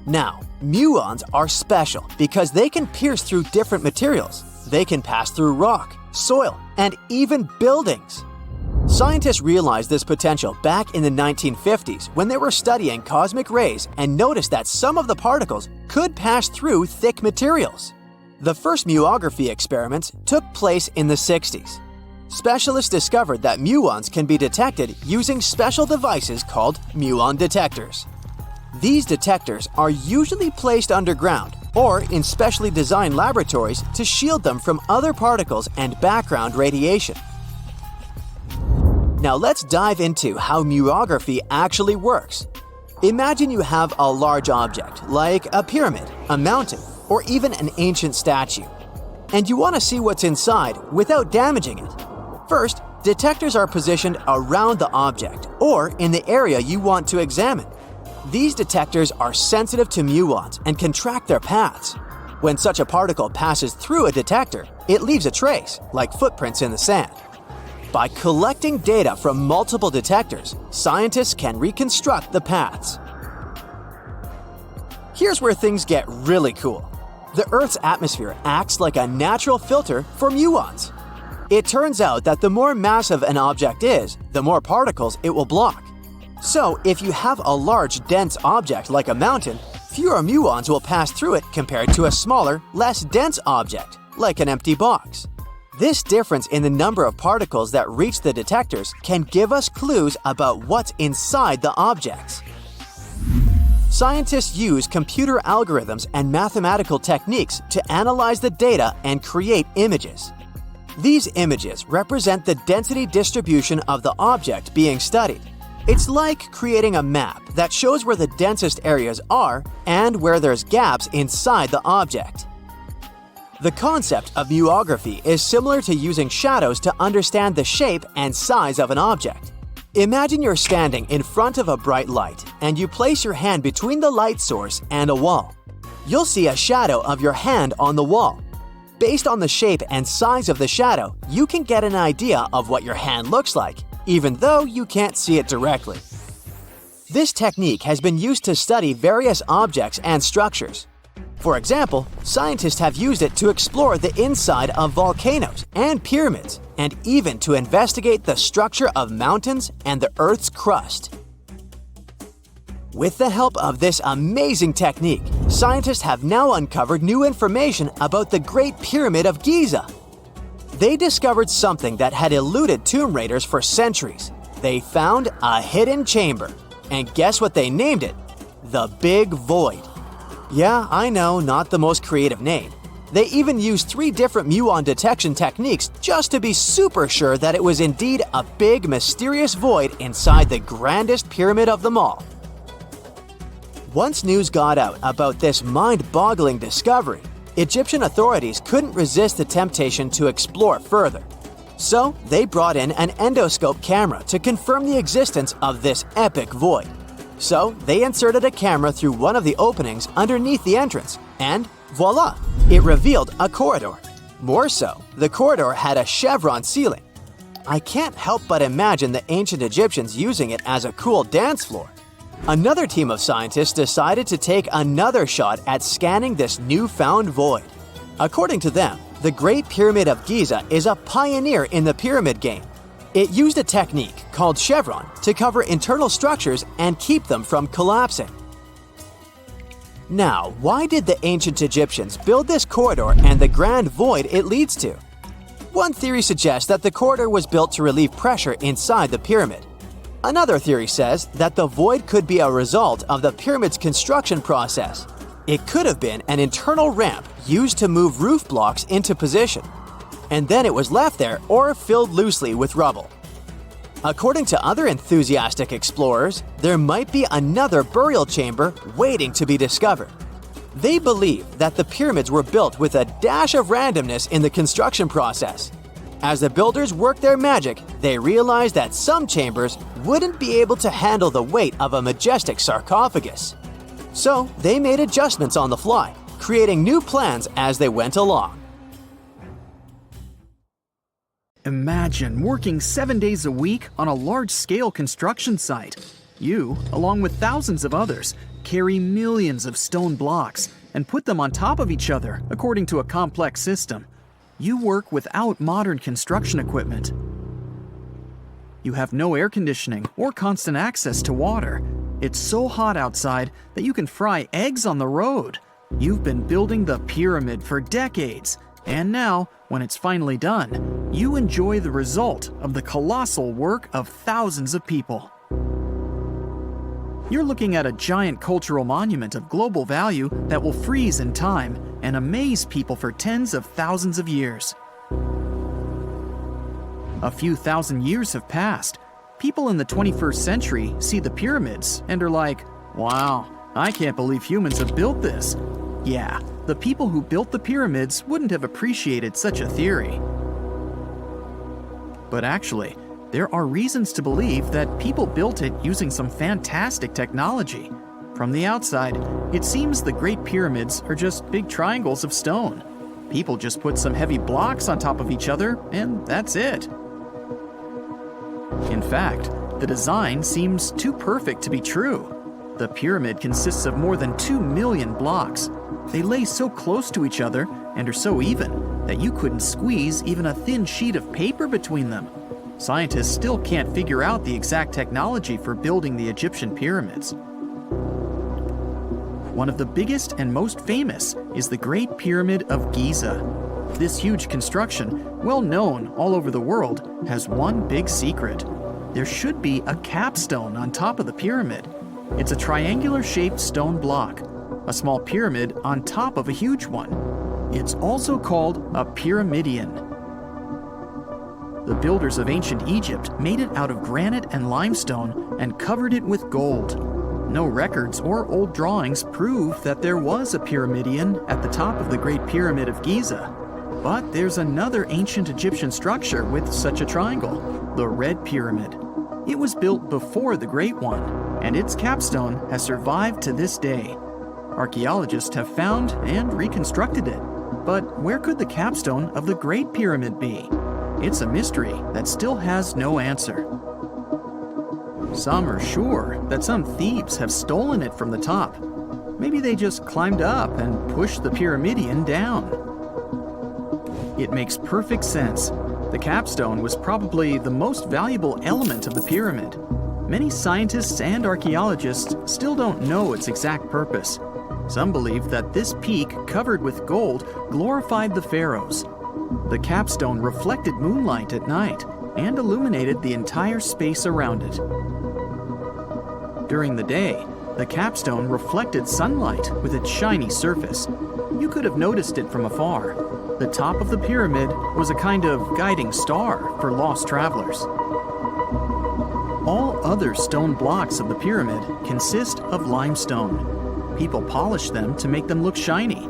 Now, muons are special because they can pierce through different materials. They can pass through rock, soil, and even buildings. Scientists realized this potential back in the 1950s when they were studying cosmic rays and noticed that some of the particles could pass through thick materials. The first myography experiments took place in the 60s. Specialists discovered that muons can be detected using special devices called muon detectors. These detectors are usually placed underground or in specially designed laboratories to shield them from other particles and background radiation. Now let's dive into how myography actually works. Imagine you have a large object, like a pyramid, a mountain, or even an ancient statue. and you want to see what's inside without damaging it. First, detectors are positioned around the object or in the area you want to examine. These detectors are sensitive to muons and can track their paths. When such a particle passes through a detector, it leaves a trace, like footprints in the sand. By collecting data from multiple detectors, scientists can reconstruct the paths. Here's where things get really cool. The Earth's atmosphere acts like a natural filter for muons. It turns out that the more massive an object is, the more particles it will block. So, if you have a large, dense object like a mountain, fewer muons will pass through it compared to a smaller, less dense object, like an empty box. This difference in the number of particles that reach the detectors can give us clues about what's inside the objects. Scientists use computer algorithms and mathematical techniques to analyze the data and create images. These images represent the density distribution of the object being studied. It's like creating a map that shows where the densest areas are and where there's gaps inside the object. The concept of muography is similar to using shadows to understand the shape and size of an object. Imagine you're standing in front of a bright light and you place your hand between the light source and a wall. You'll see a shadow of your hand on the wall. Based on the shape and size of the shadow, you can get an idea of what your hand looks like, even though you can't see it directly. This technique has been used to study various objects and structures. For example, scientists have used it to explore the inside of volcanoes and pyramids, and even to investigate the structure of mountains and the Earth's crust. With the help of this amazing technique, scientists have now uncovered new information about the Great Pyramid of Giza. They discovered something that had eluded tomb raiders for centuries. They found a hidden chamber. And guess what they named it? The Big Void. Yeah, I know, not the most creative name. They even used 3 different muon detection techniques just to be super sure that it was indeed a big, mysterious void inside the grandest pyramid of them all. Once news got out about this mind-boggling discovery, Egyptian authorities couldn't resist the temptation to explore further. So, they brought in an endoscope camera to confirm the existence of this epic void. So, they inserted a camera through one of the openings underneath the entrance, and voila! It revealed a corridor. More so, the corridor had a chevron ceiling. I can't help but imagine the ancient Egyptians using it as a cool dance floor. Another team of scientists decided to take another shot at scanning this newfound void. According to them, the Great Pyramid of Giza is a pioneer in the pyramid game. It used a technique called chevron to cover internal structures and keep them from collapsing. Now, why did the ancient Egyptians build this corridor and the grand void it leads to? One theory suggests that the corridor was built to relieve pressure inside the pyramid. Another theory says that the void could be a result of the pyramid's construction process. It could have been an internal ramp used to move roof blocks into position, and then it was left there or filled loosely with rubble. According to other enthusiastic explorers, there might be another burial chamber waiting to be discovered. They believe that the pyramids were built with a dash of randomness in the construction process. As the builders worked their magic, they realized that some chambers wouldn't be able to handle the weight of a majestic sarcophagus. So they made adjustments on the fly, creating new plans as they went along.
Imagine working 7 days a week on a large-scale construction site. You, along with thousands of others, carry millions of stone blocks and put them on top of each other according to a complex system. You work without modern construction equipment. You have no air conditioning or constant access to water. It's so hot outside that you can fry eggs on the road. You've been building the pyramid for decades, and now, when it's finally done, you enjoy the result of the colossal work of thousands of people. You're looking at a giant cultural monument of global value that will freeze in time and amaze people for tens of thousands of years. A few thousand years have passed. People in the 21st century see the pyramids and are like, wow, I can't believe humans have built this. Yeah, the people who built the pyramids wouldn't have appreciated such a theory. But actually, there are reasons to believe that people built it using some fantastic technology. From the outside, it seems the Great Pyramids are just big triangles of stone. People just put some heavy blocks on top of each other, and that's it. In fact, the design seems too perfect to be true. The pyramid consists of more than 2 million blocks. They lay so close to each other and are so even that you couldn't squeeze even a thin sheet of paper between them. Scientists still can't figure out the exact technology for building the Egyptian pyramids. One of the biggest and most famous is the Great Pyramid of Giza. This huge construction, well known all over the world, has one big secret. There should be a capstone on top of the pyramid. It's a triangular-shaped stone block, a small pyramid on top of a huge one. It's also called a pyramidion. The builders of ancient Egypt made it out of granite and limestone and covered it with gold. No records or old drawings prove that there was a pyramidion at the top of the Great Pyramid of Giza. But there's another ancient Egyptian structure with such a triangle, the Red Pyramid. It was built before the Great One, and its capstone has survived to this day. Archaeologists have found and reconstructed it. But where could the capstone of the Great Pyramid be? It's a mystery that still has no answer. Some are sure that some thieves have stolen it from the top. Maybe they just climbed up and pushed the pyramidion down. It makes perfect sense. The capstone was probably the most valuable element of the pyramid. Many scientists and archaeologists still don't know its exact purpose. Some believe that this peak covered with gold glorified the pharaohs. The capstone reflected moonlight at night and illuminated the entire space around it. During the day, the capstone reflected sunlight with its shiny surface. You could have noticed it from afar. The top of the pyramid was a kind of guiding star for lost travelers. All other stone blocks of the pyramid consist of limestone. People polished them to make them look shiny.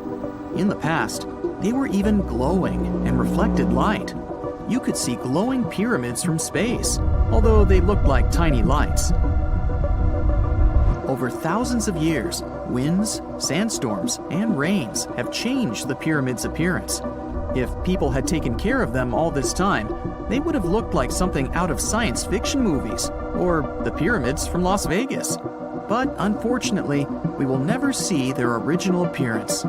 In the past, they were even glowing and reflected light. You could see glowing pyramids from space, although they looked like tiny lights. Over thousands of years, winds, sandstorms, and rains have changed the pyramid's appearance. If people had taken care of them all this time, they would have looked like something out of science fiction movies, or the pyramids from Las Vegas. But unfortunately, we will never see their original appearance.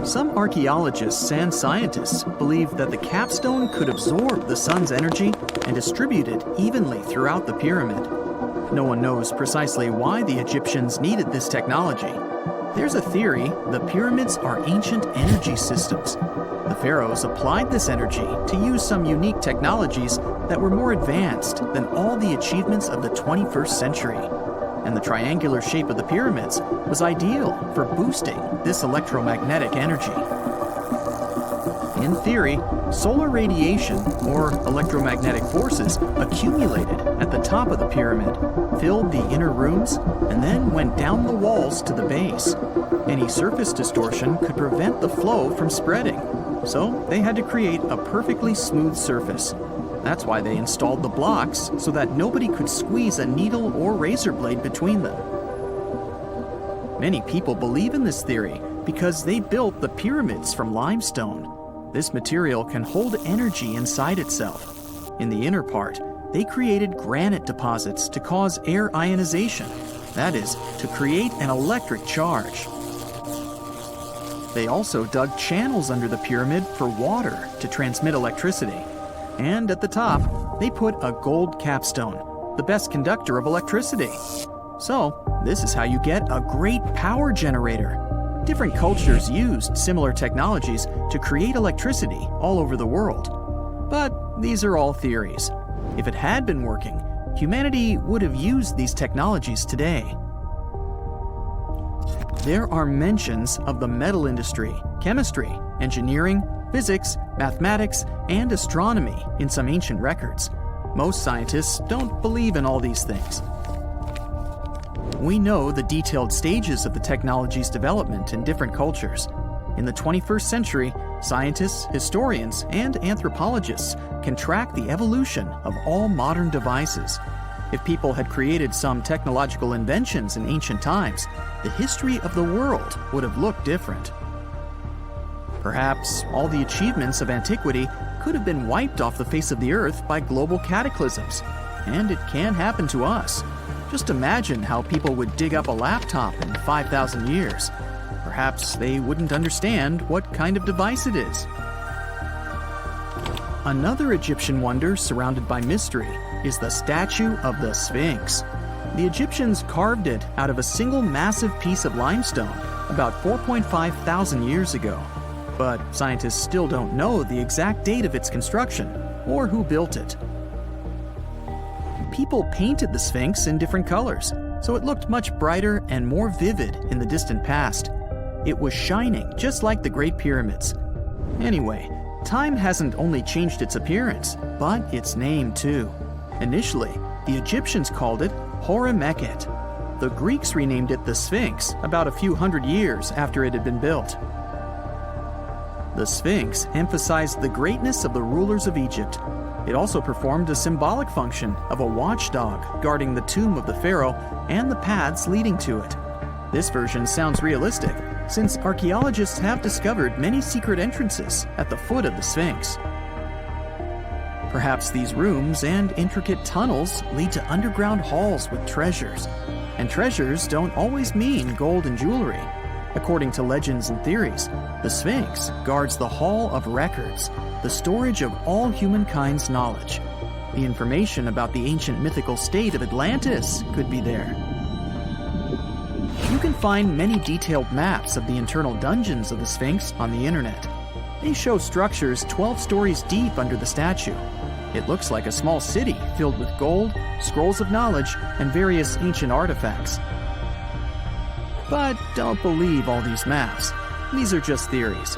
Some archaeologists and scientists believe that the capstone could absorb the sun's energy and distribute it evenly throughout the pyramid. No one knows precisely why the Egyptians needed this technology. There's a theory the pyramids are ancient energy systems. The pharaohs applied this energy to use some unique technologies that were more advanced than all the achievements of the 21st century. And the triangular shape of the pyramids was ideal for boosting this electromagnetic energy. In theory, solar radiation, or electromagnetic forces, accumulated at the top of the pyramid, filled the inner rooms, and then went down the walls to the base. Any surface distortion could prevent the flow from spreading, so they had to create a perfectly smooth surface. That's why they installed the blocks so that nobody could squeeze a needle or razor blade between them. Many people believe in this theory because they built the pyramids from limestone. This material can hold energy inside itself. In the inner part, they created granite deposits to cause air ionization, that is, to create an electric charge. They also dug channels under the pyramid for water to transmit electricity. And at the top, they put a gold capstone, the best conductor of electricity. So, this is how you get a great power generator. Different cultures used similar technologies to create electricity all over the world. But these are all theories. If it had been working, humanity would have used these technologies today. There are mentions of the metal industry, chemistry, engineering, physics, mathematics, and astronomy in some ancient records. Most scientists don't believe in all these things. we know the detailed stages of the technology's development in different cultures. In the 21st century, scientists, historians, and anthropologists can track the evolution of all modern devices. If people had created some technological inventions in ancient times, the history of the world would have looked different. Perhaps all the achievements of antiquity could have been wiped off the face of the earth by global cataclysms. And it can happen to us. Just imagine how people would dig up a laptop in 5,000 years. Perhaps they wouldn't understand what kind of device it is. Another Egyptian wonder surrounded by mystery is the statue of the Sphinx. The Egyptians carved it out of a single massive piece of limestone about 4.5 thousand years ago. But scientists still don't know the exact date of its construction or who built it. People painted the Sphinx in different colors, so it looked much brighter and more vivid in the distant past. It was shining just like the Great Pyramids. Anyway, time hasn't only changed its appearance, but its name too. Initially, the Egyptians called it Hora-Mekhet. The Greeks renamed it the Sphinx about a few hundred years after it had been built. The Sphinx emphasized the greatness of the rulers of Egypt. It also performed a symbolic function of a watchdog guarding the tomb of the pharaoh and the paths leading to it. This version sounds realistic, since archaeologists have discovered many secret entrances at the foot of the Sphinx. Perhaps these rooms and intricate tunnels lead to underground halls with treasures. And treasures don't always mean gold and jewelry. According to legends and theories, the Sphinx guards the Hall of Records, the storage of all humankind's knowledge. The information about the ancient mythical state of Atlantis could be there. You can find many detailed maps of the internal dungeons of the Sphinx on the internet. They show structures 12 stories deep under the statue. It looks like a small city filled with gold, scrolls of knowledge, and various ancient artifacts. But don't believe all these maps. These are just theories.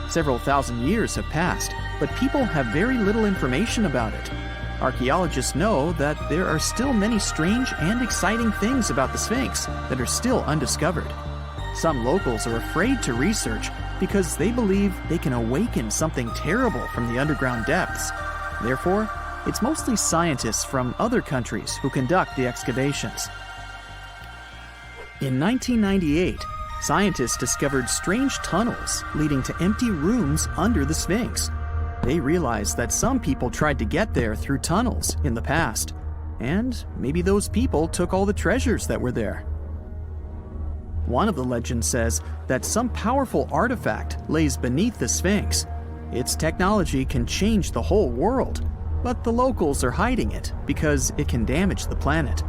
Several thousand years have passed, but people have very little information about it. Archaeologists know that there are still many strange and exciting things about the Sphinx that are still undiscovered. Some locals are afraid to research because they believe they can awaken something terrible from the underground depths. Therefore, it's mostly scientists from other countries who conduct the excavations. In 1998, scientists discovered strange tunnels leading to empty rooms under the Sphinx. They realized that some people tried to get there through tunnels in the past, and maybe those people took all the treasures that were there. One of the legends says that some powerful artifact lays beneath the Sphinx. Its technology can change the whole world, but the locals are hiding it because it can damage the planet.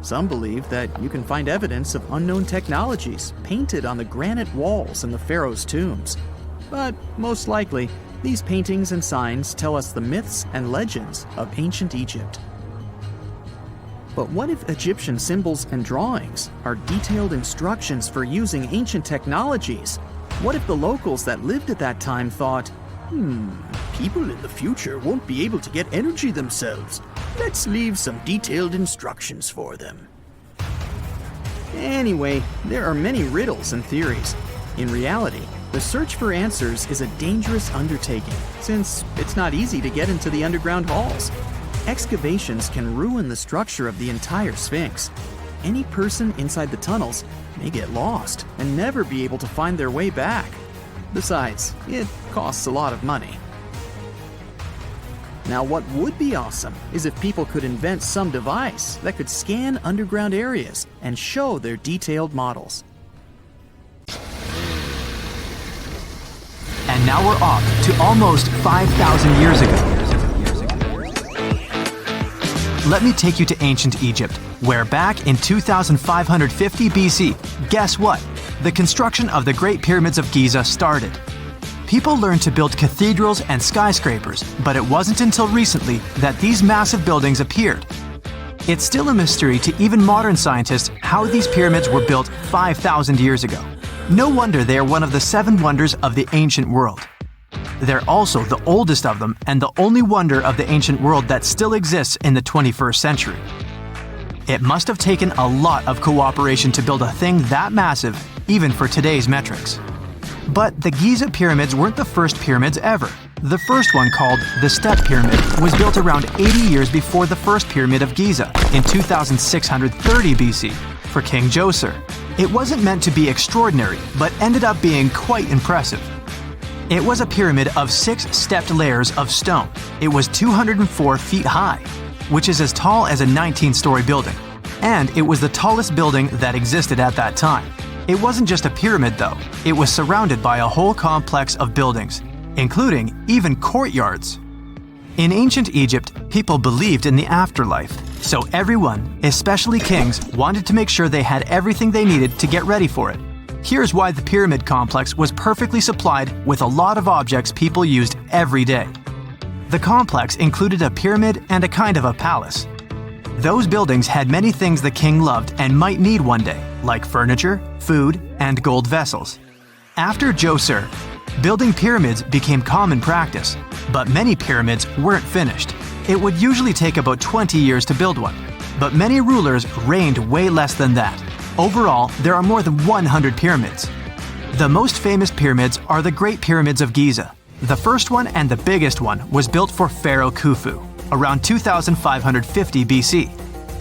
Some believe that you can find evidence of unknown technologies painted on the granite walls in the pharaoh's tombs. But most likely, these paintings and signs tell us the myths and legends of ancient Egypt. But what if Egyptian symbols and drawings are detailed instructions for using ancient technologies? What if the locals that lived at that time thought, people in the future won't be able to get energy themselves. Let's leave some detailed instructions for them. Anyway, there are many riddles and theories. In reality, the search for answers is a dangerous undertaking, since it's not easy to get into the underground halls. Excavations can ruin the structure of the entire Sphinx. Any person inside the tunnels may get lost and never be able to find their way back. Besides, it costs a lot of money. Now, what would be awesome is if people could invent some device that could scan underground areas and show their detailed models.
And now we're off to almost 5,000 years ago. Let me take you to ancient Egypt, where back in 2550 BC, guess what? The construction of the Great Pyramids of Giza started. People learned to build cathedrals and skyscrapers, but it wasn't until recently that these massive buildings appeared. It's still a mystery to even modern scientists how these pyramids were built 5,000 years ago. No wonder they are one of the 7 wonders of the ancient world. They're also the oldest of them and the only wonder of the ancient world that still exists in the 21st century. It must have taken a lot of cooperation to build a thing that massive, even for today's metrics. But the Giza pyramids weren't the first pyramids ever. The first one, called the Step Pyramid, was built around 80 years before the first Pyramid of Giza in 2630 BC for King Djoser. It wasn't meant to be extraordinary, but ended up being quite impressive. It was a pyramid of 6 stepped layers of stone. It was 204 feet high, which is as tall as a 19-story building. And it was the tallest building that existed at that time. It wasn't just a pyramid though, it was surrounded by a whole complex of buildings, including even courtyards. In ancient Egypt, people believed in the afterlife, so everyone, especially kings, wanted to make sure they had everything they needed to get ready for it. Here's why the pyramid complex was perfectly supplied with a lot of objects people used every day. The complex included a pyramid and a kind of a palace. Those buildings had many things the king loved and might need one day, like furniture, food, and gold vessels. After Djoser, building pyramids became common practice, but many pyramids weren't finished. It would usually take about 20 years to build one, but many rulers reigned way less than that. Overall, there are more than 100 pyramids. The most famous pyramids are the Great Pyramids of Giza. The first one and the biggest one was built for Pharaoh Khufu, around 2550 BC.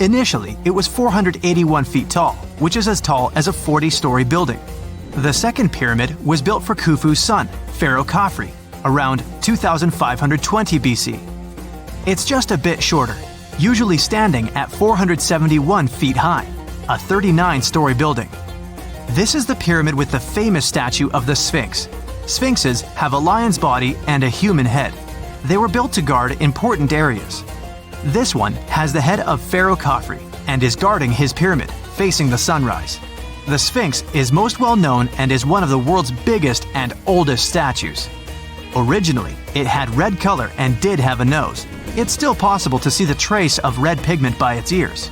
Initially, it was 481 feet tall, which is as tall as a 40-story building. The second pyramid was built for Khufu's son, Pharaoh Khafre, around 2520 BC. It's just a bit shorter, usually standing at 471 feet high, a 39-story building. This is the pyramid with the famous statue of the Sphinx. Sphinxes have a lion's body and a human head. They were built to guard important areas. This one has the head of Pharaoh Khafre and is guarding his pyramid, facing the sunrise. The Sphinx is most well known and is one of the world's biggest and oldest statues. Originally, it had red color and did have a nose. It's still possible to see the trace of red pigment by its ears.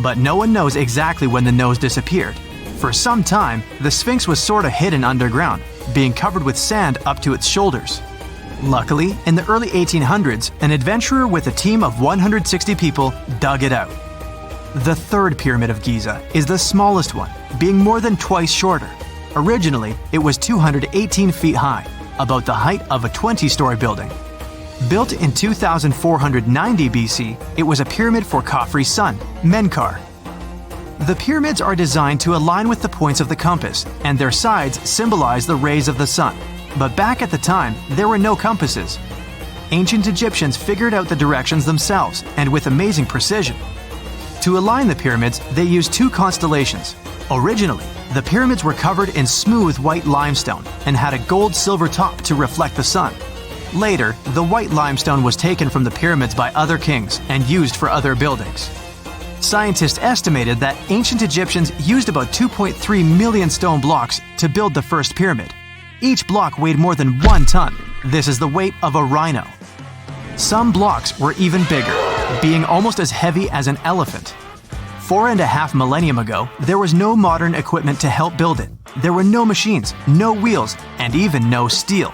But no one knows exactly when the nose disappeared. For some time, the Sphinx was sort of hidden underground, being covered with sand up to its shoulders. Luckily, in the early 1800s, an adventurer with a team of 160 people dug it out. The third Pyramid of Giza is the smallest one, being more than twice shorter. Originally, it was 218 feet high, about the height of a 20-story building. Built in 2490 BC, it was a pyramid for Khafre's son, Menkaure. The pyramids are designed to align with the points of the compass, and their sides symbolize the rays of the sun. But back at the time, there were no compasses. Ancient Egyptians figured out the directions themselves, and with amazing precision. To align the pyramids, they used 2 constellations. Originally, the pyramids were covered in smooth white limestone and had a gold-silver top to reflect the sun. Later, the white limestone was taken from the pyramids by other kings and used for other buildings. Scientists estimated that ancient Egyptians used about 2.3 million stone blocks to build the first pyramid. Each block weighed more than 1 ton. This is the weight of a rhino. Some blocks were even bigger, being almost as heavy as an elephant. 4.5 millennia ago, there was no modern equipment to help build it. There were no machines, no wheels, and even no steel.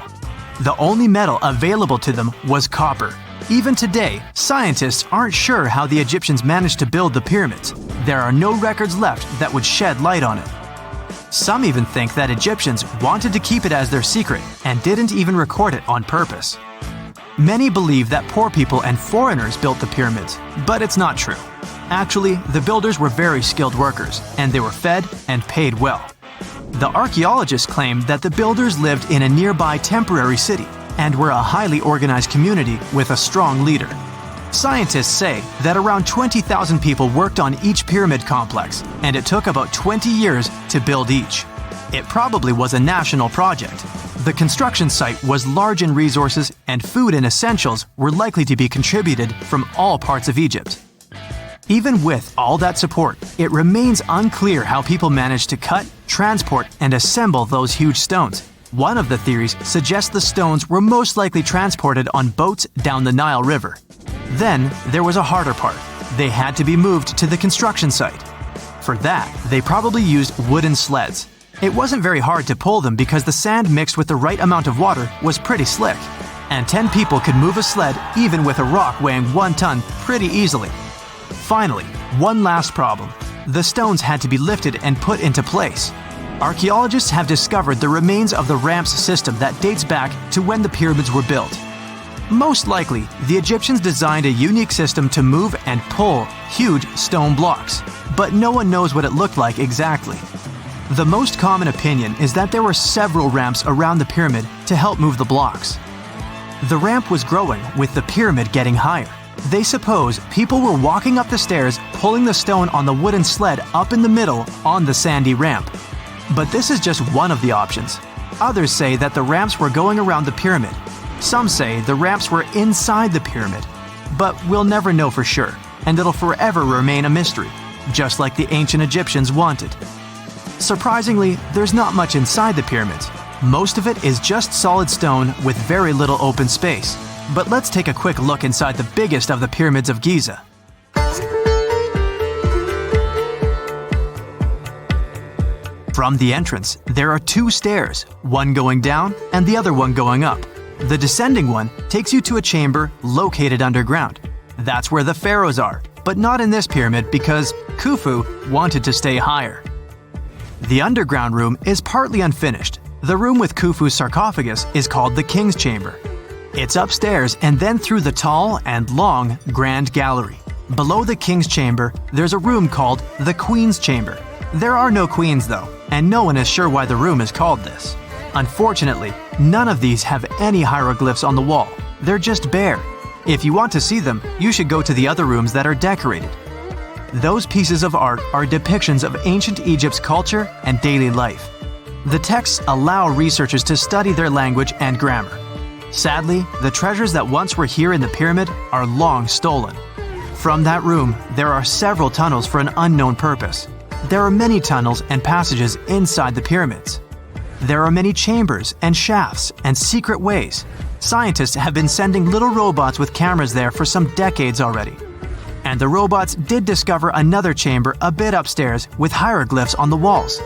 The only metal available to them was copper. Even today, scientists aren't sure how the Egyptians managed to build the pyramids. There are no records left that would shed light on it. Some even think that Egyptians wanted to keep it as their secret and didn't even record it on purpose. Many believe that poor people and foreigners built the pyramids, but it's not true. Actually, the builders were very skilled workers, and they were fed and paid well. The archaeologists claim that the builders lived in a nearby temporary city and were a highly organized community with a strong leader. Scientists say that around 20,000 people worked on each pyramid complex, and it took about 20 years to build each. It probably was a national project. The construction site was large in resources, and food and essentials were likely to be contributed from all parts of Egypt. Even with all that support, it remains unclear how people managed to cut, transport, and assemble those huge stones. One of the theories suggests the stones were most likely transported on boats down the Nile River. Then, there was a harder part. They had to be moved to the construction site. For that, they probably used wooden sleds. It wasn't very hard to pull them because the sand mixed with the right amount of water was pretty slick. And 10 people could move a sled even with a rock weighing 1 ton pretty easily. Finally, One last problem. The stones had to be lifted and put into place. Archaeologists have discovered the remains of the ramps system that dates back to when the pyramids were built. Most likely, the Egyptians designed a unique system to move and pull huge stone blocks, but no one knows what it looked like exactly. The most common opinion is that there were several ramps around the pyramid to help move the blocks. The ramp was growing with the pyramid getting higher. They suppose people were walking up the stairs, pulling the stone on the wooden sled up in the middle on the sandy ramp. But this is just one of the options. Others say that the ramps were going around the pyramid. Some say the ramps were inside the pyramid. But we'll never know for sure, and it'll forever remain a mystery, just like the ancient Egyptians wanted. Surprisingly, there's not much inside the pyramids. Most of it is just solid stone with very little open space. But let's take a quick look inside the biggest of the pyramids of Giza. From the entrance, there are two stairs, one going down and the other one going up. The descending one takes you to a chamber located underground. That's where the pharaohs are, but not in this pyramid because Khufu wanted to stay higher. The underground room is partly unfinished. The room with Khufu's sarcophagus is called the King's Chamber. It's upstairs and then through the tall and long Grand Gallery. Below the King's Chamber, there's a room called the Queen's Chamber. There are no queens though, and no one is sure why the room is called this. Unfortunately, none of these have any hieroglyphs on the wall. They're just bare. If you want to see them, you should go to the other rooms that are decorated. Those pieces of art are depictions of ancient Egypt's culture and daily life. The texts allow researchers to study their language and grammar. Sadly, the treasures that once were here in the pyramid are long stolen. From that room, there are several tunnels for an unknown purpose. There are many tunnels and passages inside the pyramids. There are many chambers and shafts and secret ways. Scientists have been sending little robots with cameras there for some decades already. And the robots did discover another chamber a bit upstairs with hieroglyphs on the walls.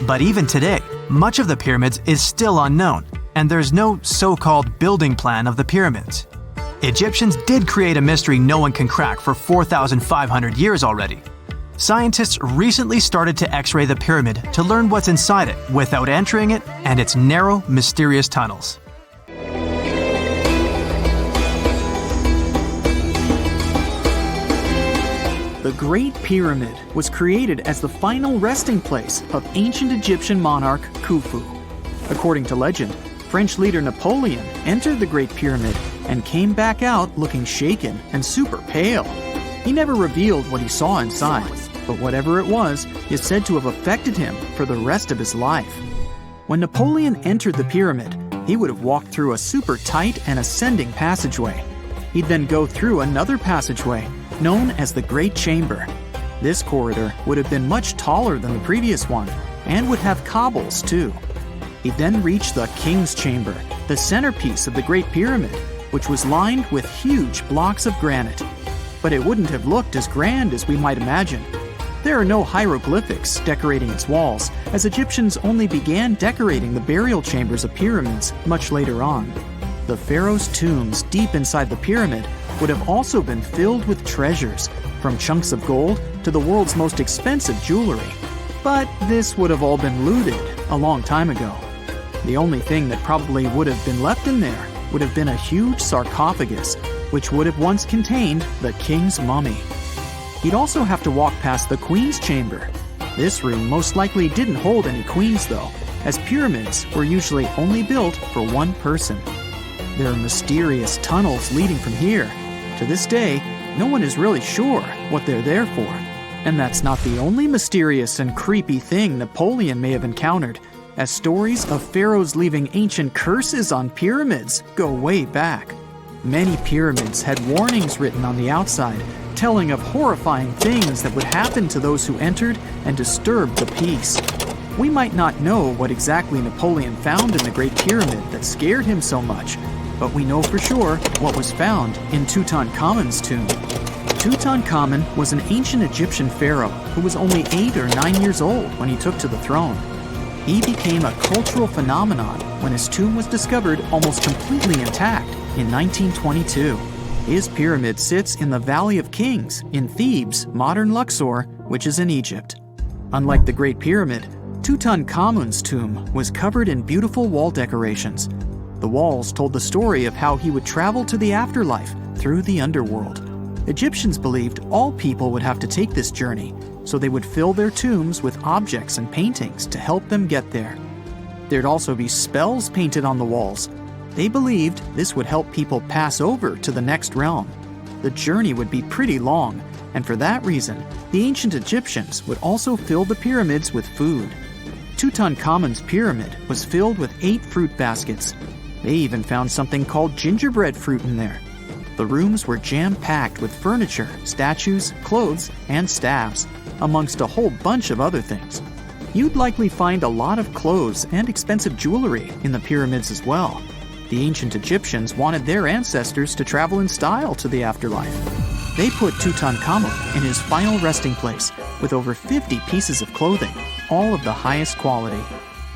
But even today, much of the pyramids is still unknown, and there's no so-called building plan of the pyramids. Egyptians did create a mystery no one can crack for 4,500 years already. Scientists recently started to X-ray the pyramid to learn what's inside it without entering it and its narrow, mysterious tunnels.
The Great Pyramid was created as the final resting place of ancient Egyptian monarch Khufu. According to legend, French leader Napoleon entered the Great Pyramid and came back out looking shaken and super pale. He never revealed what he saw inside, but whatever it was is said to have affected him for the rest of his life. When Napoleon entered the pyramid, he would have walked through a super tight and ascending passageway. He'd then go through another passageway, known as the Great Chamber. This corridor would have been much taller than the previous one, and would have cobbles too. He'd then reach the King's Chamber, the centerpiece of the Great Pyramid, which was lined with huge blocks of granite. But it wouldn't have looked as grand as we might imagine. There are no hieroglyphics decorating its walls, as Egyptians only began decorating the burial chambers of pyramids much later on. The pharaoh's tombs deep inside the pyramid would have also been filled with treasures, from chunks of gold to the world's most expensive jewelry. But this would have all been looted a long time ago. The only thing that probably would have been left in there would have been a huge sarcophagus, which would have once contained the king's mummy. He'd also have to walk past the Queen's Chamber. This room most likely didn't hold any queens though, as pyramids were usually only built for one person. There are mysterious tunnels leading from here. To this day, no one is really sure what they're there for. And that's not the only mysterious and creepy thing Napoleon may have encountered, as stories of pharaohs leaving ancient curses on pyramids go way back. Many pyramids had warnings written on the outside, telling of horrifying things that would happen to those who entered and disturbed the peace. We might not know what exactly Napoleon found in the Great Pyramid that scared him so much, but we know for sure what was found in Tutankhamun's tomb. Tutankhamun was an ancient Egyptian pharaoh who was only 8 or 9 years old when he took to the throne. He became a cultural phenomenon when his tomb was discovered almost completely intact in 1922. His pyramid sits in the Valley of Kings in Thebes, modern Luxor, which is in Egypt. Unlike the Great Pyramid, Tutankhamun's tomb was covered in beautiful wall decorations. The walls told the story of how he would travel to the afterlife through the underworld. Egyptians believed all people would have to take this journey, so they would fill their tombs with objects and paintings to help them get there. There'd also be spells painted on the walls. They believed this would help people pass over to the next realm. The journey would be pretty long, and for that reason, the ancient Egyptians would also fill the pyramids with food. Tutankhamun's pyramid was filled with 8 fruit baskets. They even found something called gingerbread fruit in there. The rooms were jam-packed with furniture, statues, clothes, and staffs, amongst a whole bunch of other things. You'd likely find a lot of clothes and expensive jewelry in the pyramids as well. The ancient Egyptians wanted their ancestors to travel in style to the afterlife. They put Tutankhamun in his final resting place with over 50 pieces of clothing, all of the highest quality.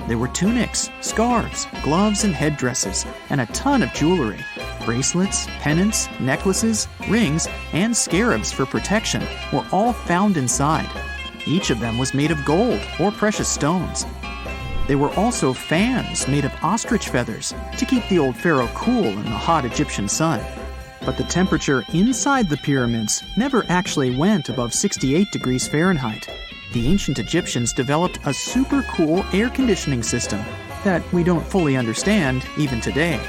There were tunics, scarves, gloves, and headdresses, and a ton of jewelry. Bracelets, pendants, necklaces, rings, and scarabs for protection were all found inside. Each of them was made of gold or precious stones. There were also fans made of ostrich feathers to keep the old pharaoh cool in the hot Egyptian sun. But the temperature inside the pyramids never actually went above 68 degrees Fahrenheit. The ancient Egyptians developed a super cool air conditioning system that we don't fully understand even today.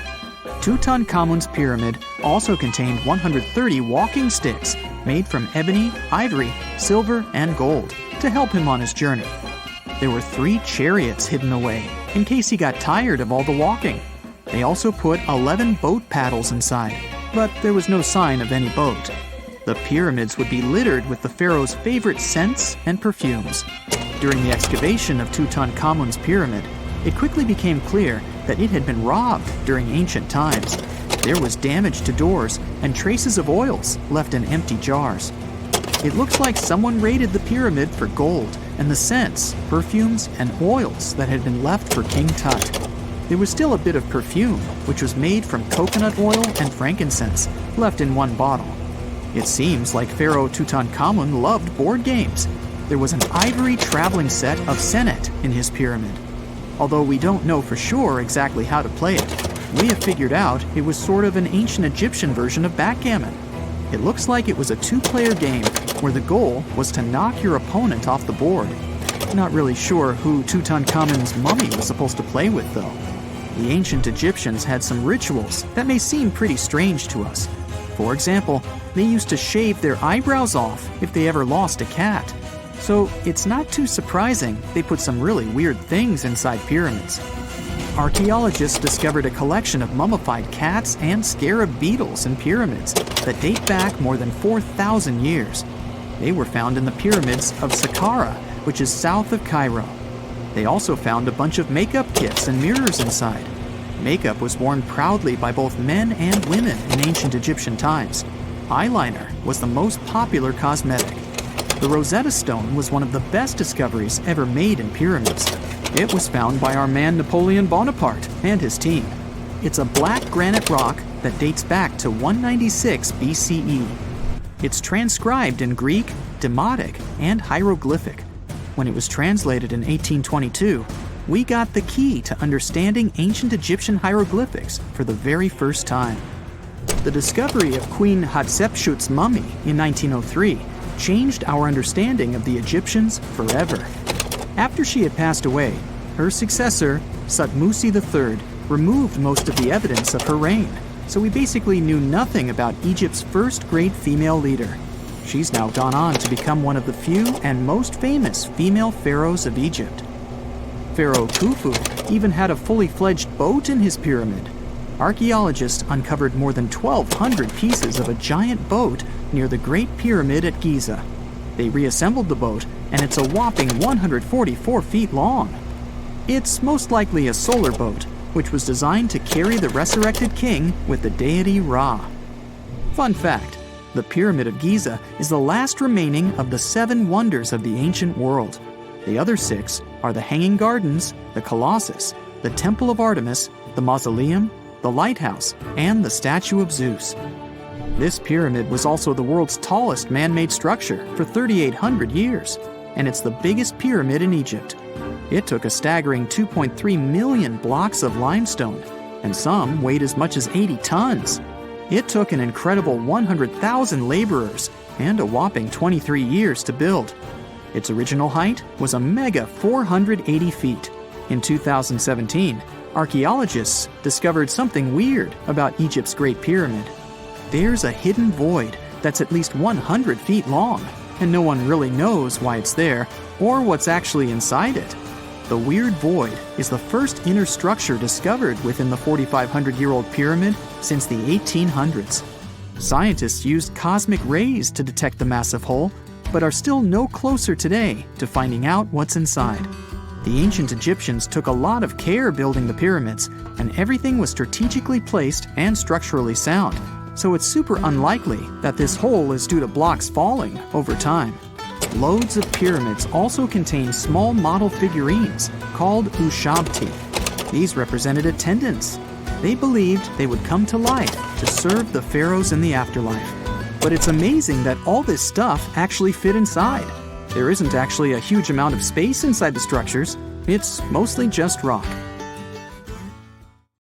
Tutankhamun's pyramid also contained 130 walking sticks made from ebony, ivory, silver, and gold to help him on his journey. There were 3 chariots hidden away in case he got tired of all the walking. They also put 11 boat paddles inside, but there was no sign of any boat. The pyramids would be littered with the pharaoh's favorite scents and perfumes. During the excavation of Tutankhamun's pyramid, it quickly became clear that it had been robbed during ancient times. There was damage to doors and traces of oils left in empty jars. It looks like someone raided the pyramid for gold and the scents, perfumes, and oils that had been left for King Tut. There was still a bit of perfume, which was made from coconut oil and frankincense, left in one bottle. It seems like Pharaoh Tutankhamun loved board games. There was an ivory traveling set of senet in his pyramid. Although we don't know for sure exactly how to play it, we have figured out it was sort of an ancient Egyptian version of backgammon. It looks like it was a 2-player game where the goal was to knock your opponent off the board. Not really sure who Tutankhamun's mummy was supposed to play with, though. The ancient Egyptians had some rituals that may seem pretty strange to us. For example, they used to shave their eyebrows off if they ever lost a cat. So it's not too surprising they put some really weird things inside pyramids. Archaeologists discovered a collection of mummified cats and scarab beetles in pyramids that date back more than 4,000 years. They were found in the pyramids of Saqqara, which is south of Cairo. They also found a bunch of makeup kits and mirrors inside. Makeup was worn proudly by both men and women in ancient Egyptian times. Eyeliner was the most popular cosmetic. The Rosetta Stone was one of the best discoveries ever made in pyramids. It was found by our man Napoleon Bonaparte and his team. It's a black granite rock that dates back to 196 BCE. It's transcribed in Greek, Demotic, and hieroglyphic. When it was translated in 1822, we got the key to understanding ancient Egyptian hieroglyphics for the very first time. The discovery of Queen Hatshepsut's mummy in 1903 changed our understanding of the Egyptians forever. After she had passed away, her successor, Thutmose III, removed most of the evidence of her reign, so we basically knew nothing about Egypt's first great female leader. She's now gone on to become one of the few and most famous female pharaohs of Egypt. Pharaoh Khufu even had a fully fledged boat in his pyramid. Archaeologists uncovered more than 1,200 pieces of a giant boat near the Great Pyramid at Giza. They reassembled the boat, and it's a whopping 144 feet long. It's most likely a solar boat, which was designed to carry the resurrected king with the deity Ra. Fun fact, the Pyramid of Giza is the last remaining of the 7 wonders of the ancient world. The other 6 are the Hanging Gardens, the Colossus, the Temple of Artemis, the Mausoleum, the Lighthouse, and the Statue of Zeus. This pyramid was also the world's tallest man-made structure for 3,800 years, and it's the biggest pyramid in Egypt. It took a staggering 2.3 million blocks of limestone, and some weighed as much as 80 tons. It took an incredible 100,000 laborers and a whopping 23 years to build. Its original height was a mega 480 feet. In 2017, archaeologists discovered something weird about Egypt's Great Pyramid. There's a hidden void that's at least 100 feet long, and no one really knows why it's there or what's actually inside it. The weird void is the first inner structure discovered within the 4,500-year-old pyramid since the 1800s. Scientists used cosmic rays to detect the massive hole, but are still no closer today to finding out what's inside. The ancient Egyptians took a lot of care building the pyramids, and everything was strategically placed and structurally sound, so it's super unlikely that this hole is due to blocks falling over time. Loads of pyramids also contain small model figurines called ushabti. These represented attendants. They believed they would come to life to serve the pharaohs in the afterlife. But it's amazing that all this stuff actually fit inside. There isn't actually a huge amount of space inside the structures. It's mostly just rock.